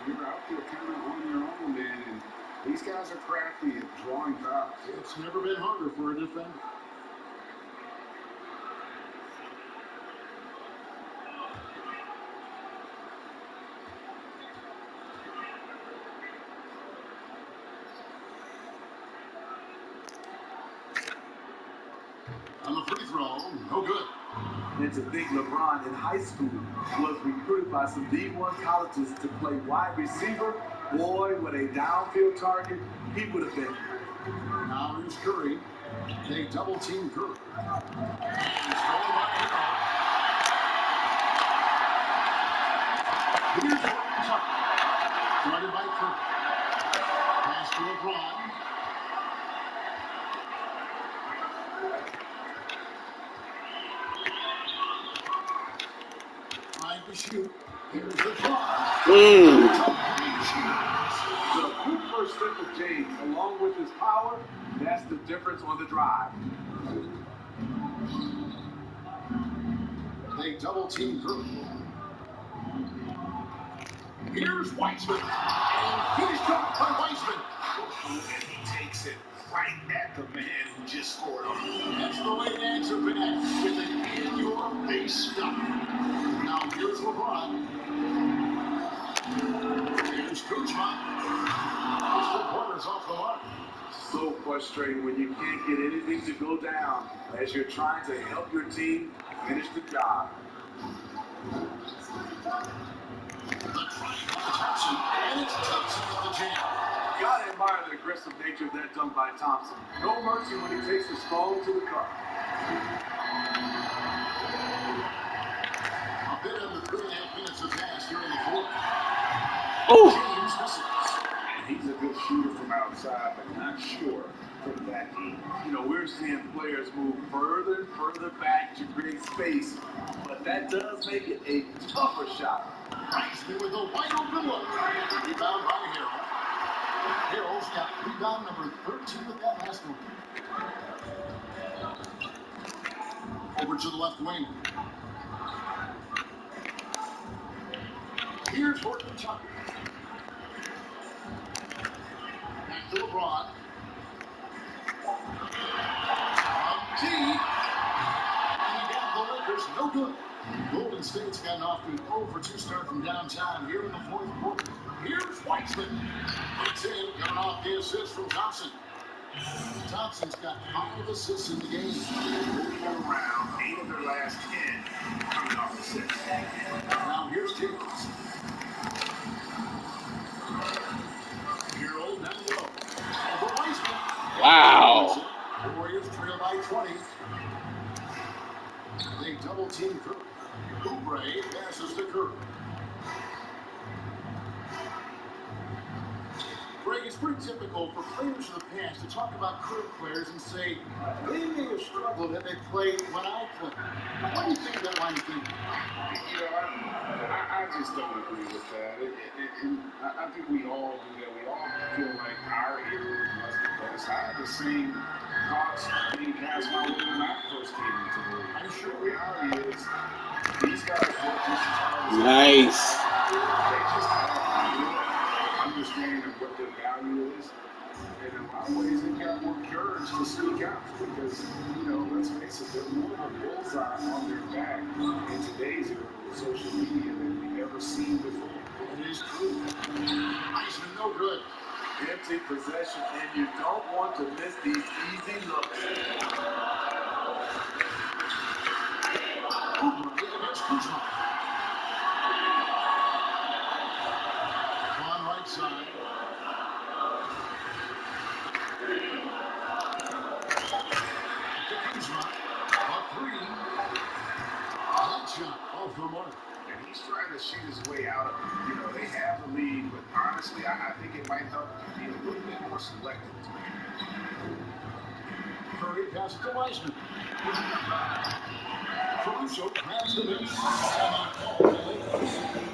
you're out there kind of on your own, man. And these guys are crafty at drawing fouls. It's never been harder for a defender. On the free throw, no good. And to think LeBron in high school was recruited by some D1 colleges to play wide receiver, boy, with a downfield target, he would have been. Now here's Curry. They double team Curry. He's going by Hero. Here's Horton's up. Guarded by Curry. Pass to LeBron. Trying to shoot. Here's LeBron. The quick first step of James, along with his power, that's the difference on the drive. They double team Curry. Here's Wiseman. And he's dropped by Wiseman. And he takes it right at the man who just scored on him. That's the way to answer back with an in-your-face stop. Now here's LeBron. Here's Kuzma. His 4-pointers off the mark. So frustrating when you can't get anything to go down as you're trying to help your team finish the job. The try by Thompson, and it's Thompson with the jam. Gotta admire the aggressive nature of that dunk by Thompson. No mercy when he takes the stone to the cup. A bit under 3.5 minutes have passed here in the fourth. Oh. James misses. And he's a good shooter from outside, but not sure from that deep. You know, we're seeing players move further and further back to create space, but that does make it a tougher shot. Wiseman with a wide open look. Rebound by Harrell. Harrell's got rebound number 13 with that last one. Over to the left wing. Here's Horton Tucker. Back to LeBron. G. And again, the Lakers, no good. Golden State's gotten off to an 0-for-2 start from downtown here in the fourth quarter. Here's Wiseman. It's in, coming off the assist from Thompson. Thompson's got 5 assists in the game. Moving around, 8 of their last 10 coming off assists. Now here's James. Hero down low. Over Wiseman. Wow. The Warriors trail by 20. They double team Curry. Oubre passes to Curry. Greg, it's pretty typical for players of the past to talk about current players and say, they may have struggled and they played when I played. What do you think of that line of thinking? You know, I just just don't agree with that. And I think we all do that. We all feel like our era was the best. I had the same thoughts being cast my way when I first came into the league. I'm sure the reality is these guys work just as hard as Nice. they just have understanding of what their value is. And in a lot of ways, they've got more courage to speak out because, let's face it, they're more of a bullseye on their back in today's era with social media than we've ever seen before. It is true. Iceman, no good. Empty possession, and you don't want to miss these easy looks. Against Kuzma. On right side. To Kuzma. A three. That shot off the mark. And he's trying to shoot his way out of it. They have the lead, but honestly, I think it might help be a little bit more selective. Curry passes to Wiseman. Caruso grabs the miss.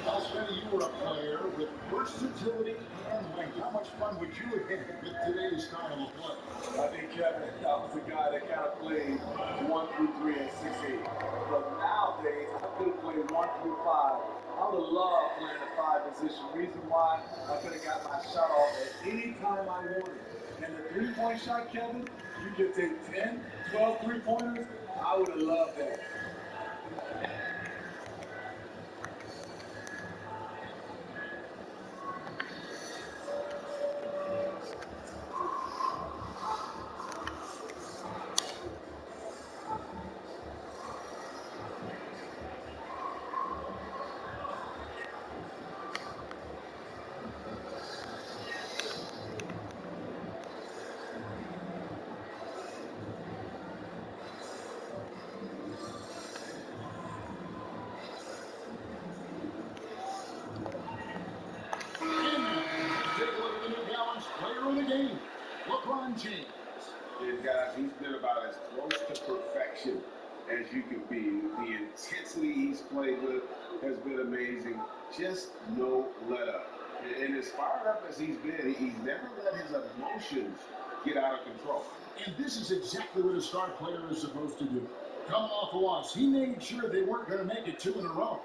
Elston, you were a player with versatility and length. How much fun would you have had with today's style of play? I think Kevin, that was a guy that kind of played 1 through 3 and 6-8. But nowadays, I could play 1 through 5. I would love playing the 5 position. Reason why I could have got my shot off at any time I wanted. And the three-point shot, Kevin, you could take 10, 12 three-pointers. I would have loved that. Take a look at the New Balance player of the game, LeBron James. And guys, he's been about as close to perfection as you can be. The intensity he's played with has been amazing. Just no let up. And as fired up as he's been, he's never let his emotions get out of control. And this is exactly what a star player is supposed to do. Coming off a loss, he made sure they weren't going to make it 2 in a row.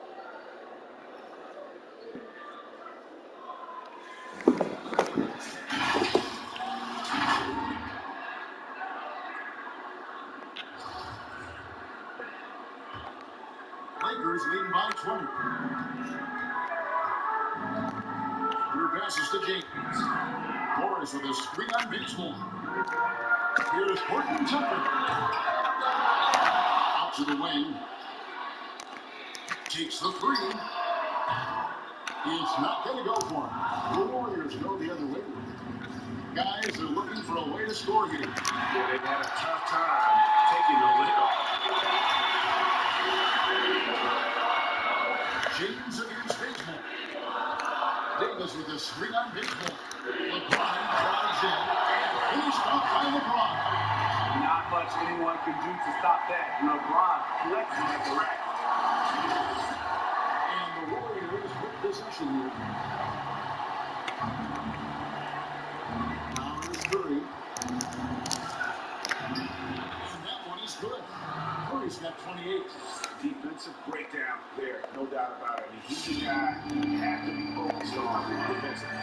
Lakers leading by 20. Your passes to Jenkins. Morris with a screen on baseball. Here's Horton Tucker. Out to the wing. Takes the three. It's not going to go for him. The Warriors go the other way. Guys are looking for a way to score here. Yeah, they've had a tough time taking the lead off. James against baseball. Davis with a screen on baseball. LeBron drives in. Finished off by LeBron. Not much anyone can do to stop that. LeBron flexing at the rack. And the Warriors with possession here. Now here's Curry. And that one is good. Curry's got 28. Defensive breakdown there, no doubt about it. I mean, he's the guy you have to be focused on defensively.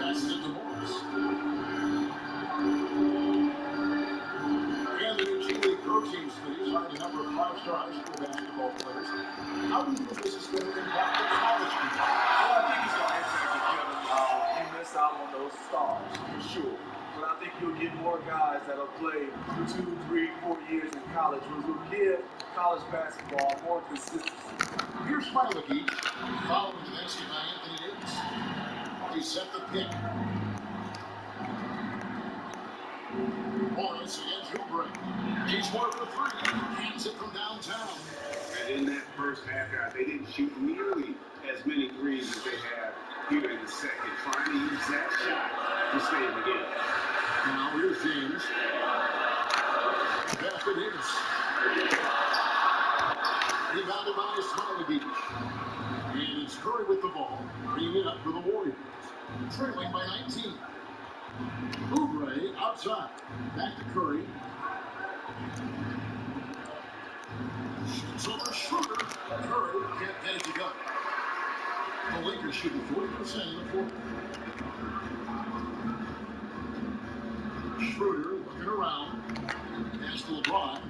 Passes it to Morris. And the new G League coaching studies on a number of 5-star high school basketball players. How do you think this is going to impact the college game? Well, I think it's going to impact it, Kevin. You miss out on those stars, for sure. But I think you'll get more guys that'll play 2, 3, 4 years in college, which will give college basketball more consistency. Here's Smiley, following the basket by Anthony Davis. He set the pick. Morris against Gilbert. He's more for three. Hands it from downtown. And in that first half, guys, they didn't shoot nearly as many threes as they have here in the second, trying to use that shot to stay in the game. Now here's James. Back to Davis. Rebound Bringing it up for the Warriors. Trailing by 19. Oubre outside. Back to Curry. Shoots over Schroeder. Curry can't get it to go. The Lakers shooting 40% in the fourth. Schroeder looking around. Pass to LeBron.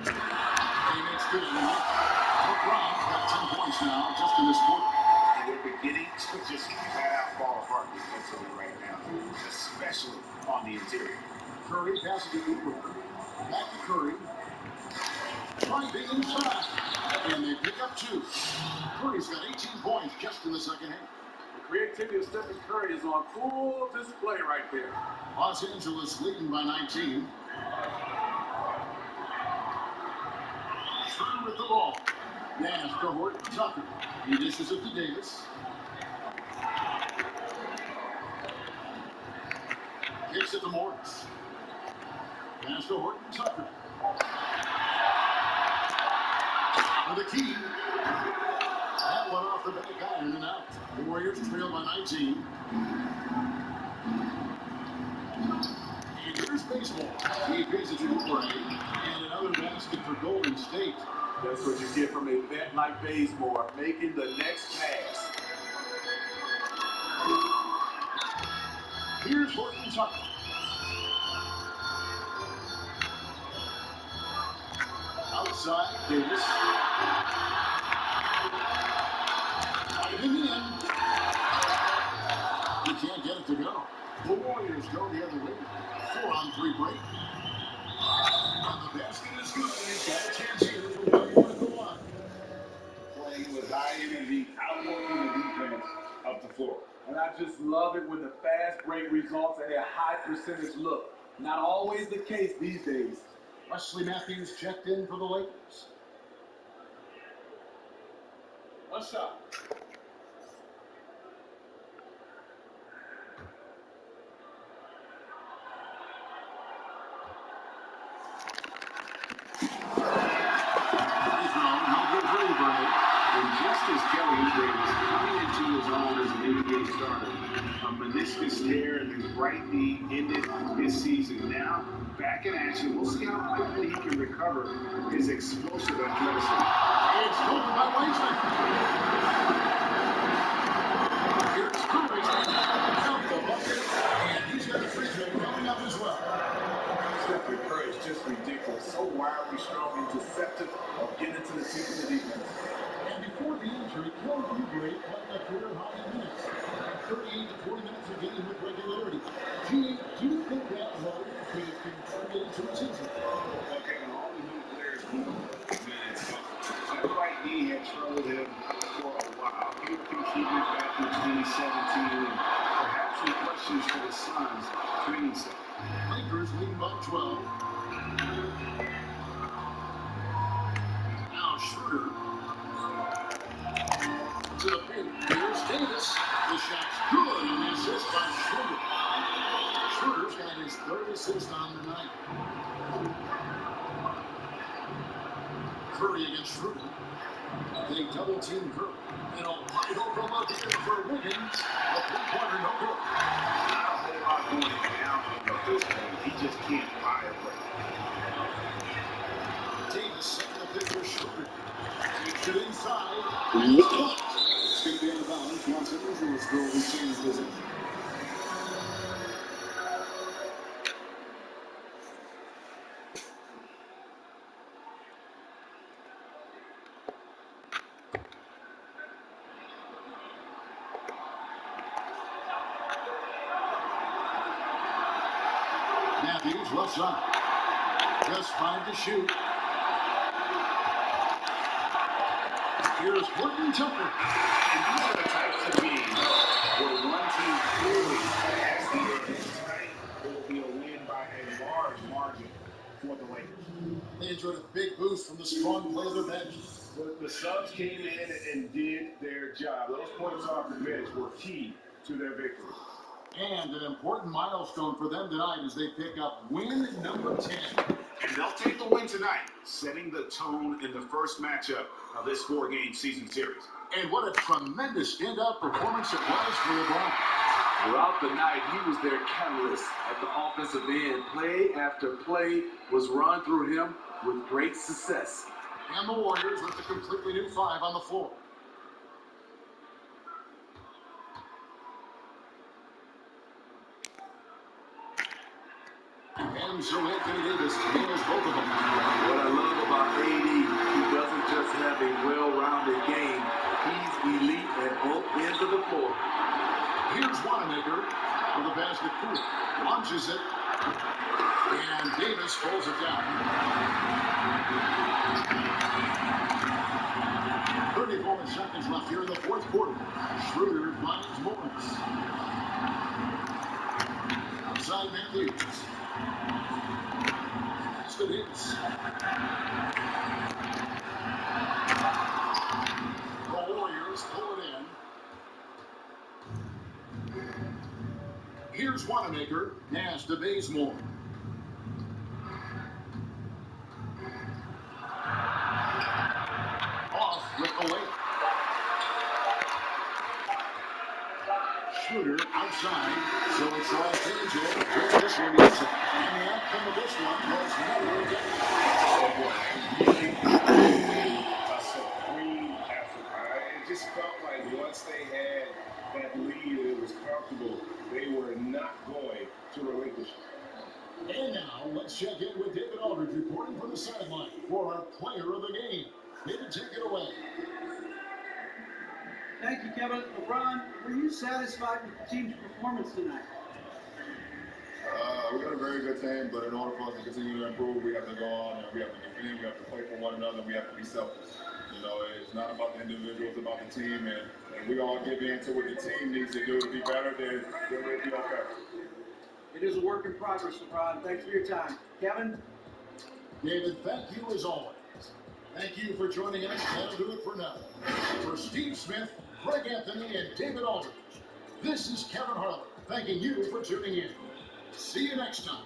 He makes good on that. LeBron's got 10 points now just in this quarter. And they're beginning to just flat out fall apart defensively right now, especially on the interior. Curry passes it to Oubre. Back to Curry. Driving inside. And they pick up 2. Curry's got 18 points just in the second half. The creativity of Stephen Curry is on full display right there. Los Angeles leading by 19. Schroeder with the ball. Nash to Horton Tucker. He dishes it to Davis. Kicks it to Morris. Pass to Horton Tucker. For the key. That one off the back iron and out. The Warriors trail by 19. And here's baseball. He pays it to Oubre. And another basket for Golden State. That's what you get from a vet like Bazemore, making the next pass. Here's Horton Tucker. Outside, Davis. Driving in. He can't get it to go. The Warriors go the other way. 4-on-3 break. And the basket is good. He's got a chance here for one at the line. Playing with high energy, outworking the defense up the floor. And I just love it when the fast break results in a high percentage look. Not always the case these days. Wesley Matthews checked in for the Lakers. What's up? And just as Kelly Oubre was coming into his own as an NBA starter, a meniscus tear in his right knee ended his season. Now, back in action, we'll see how quickly he can recover his explosive athleticism. It's stolen by Weissman. Here's Curry. Count the bucket. And he's got a free throw coming up as well. Stephen Curry is just ridiculous. So wildly strong and deceptive of getting to the teeth of the defense. And before the injury, Kelly Oubre played a career high in minutes. 38 to 40 minutes a game with regularity. Do you think that low could have contributed to his injury? Okay, and all the new players know minutes. That right knee had troubled him for a while. He would contribute back in 2017 and perhaps some questions for the Suns training staff. Lakers leading by 12. Now Schroeder to the paint. Here's Davis. The shot's good, and the assist by Schroeder. Schroeder's got his third assist on the night. Curry against Schroeder. They double team Curry. And a wide open look here for Wiggins. A three-pointer, no good. Not a whole lot going down at this point. He just can't buy a break. Davis second to pick for Schroeder. Takes it inside. Look. It's going to be out of bounds. Los Angeles will retain possession. Matthews left side. Just 5 to shoot. Here's Horton Tucker. And these are the types of games where one team clearly has the edge. Tonight, it will be a win by a large margin for the Lakers. They enjoyed a big boost from the strong play of their bench. The subs came in and did their job. Those points off the bench were key to their victory. And an important milestone for them tonight as they pick up win number 10. And they'll take the win tonight, setting the tone in the first matchup of this 4-game season series. And what a tremendous standout performance it was for LeBron. Throughout the night, he was their catalyst at the offensive end. Play after play was run through him with great success. And the Warriors with a completely new 5 on the floor. And so Anthony Davis nails both of them. What I love about AD, he doesn't just have a well-rounded game. He's elite at both ends of the floor. Here's Wanamaker for the basket pool. Launches it. And Davis pulls it down. 34 seconds left here in the fourth quarter. Schroeder finds Morris. Outside Matthews. Pass to Davis. The Warriors pull it in. Here's Wanamaker. Pass to Bazemore. Off with the layup. Schroeder outside. So it's Ross Angel. Will this one use it? And the outcome of this one was never again. A supreme effort. It just felt like once they had that lead and it was comfortable, they were not going to relinquish it. And now, let's check in with David Aldridge reporting from the sideline for our player of the game. David, take it away. Thank you, Kevin. LeBron, were you satisfied with the team's performance tonight? We got a very good team, but in order for us to continue to improve, we have to go on and we have to defend, we have to play for one another, we have to be selfless. You know, it's not about the individual, it's about the team, and we all give in to what the team needs to do to be better, then we'll be okay. It is a work in progress, LeBron. Thanks for your time. Kevin? David, thank you as always. Thank you for joining us. That'll do it for now. For Steve Smith, Greg Anthony, and David Aldridge, this is Kevin Harlan thanking you for tuning in. See you next time.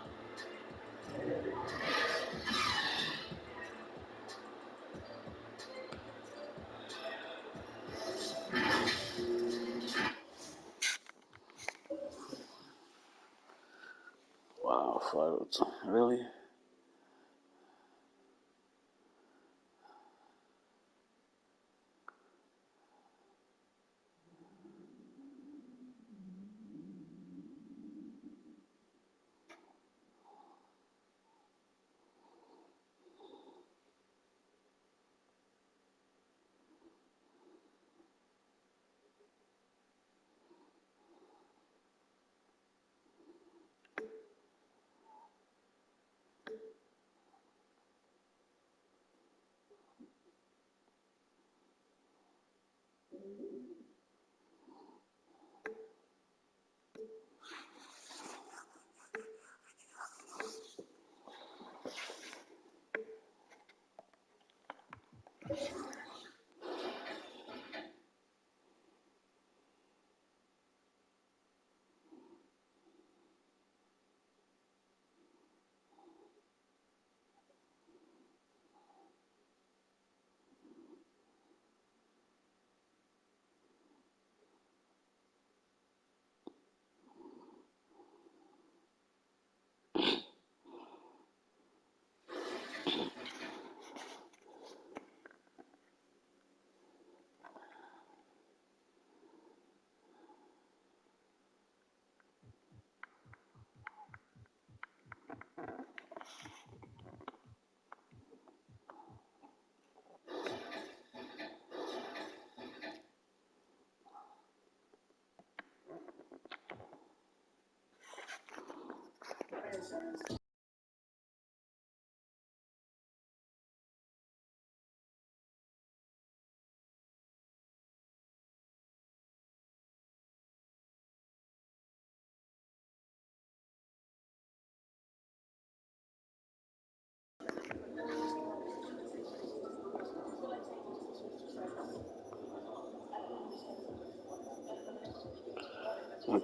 Wow, floats. Really?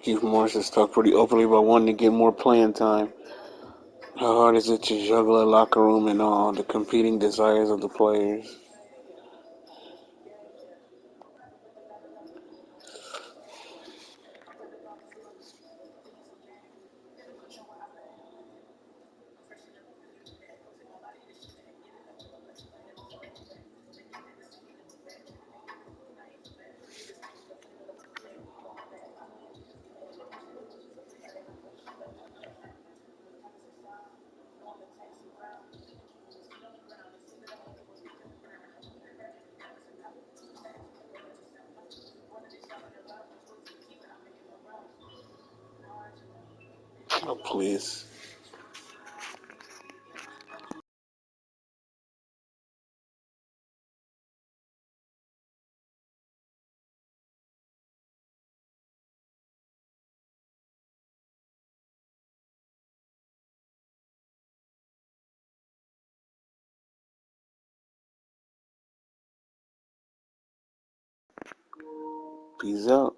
Keith Morris has talked pretty openly about wanting to get more playing time. How hard is it to juggle a locker room and all the competing desires of the players? Oh, please. Peace out.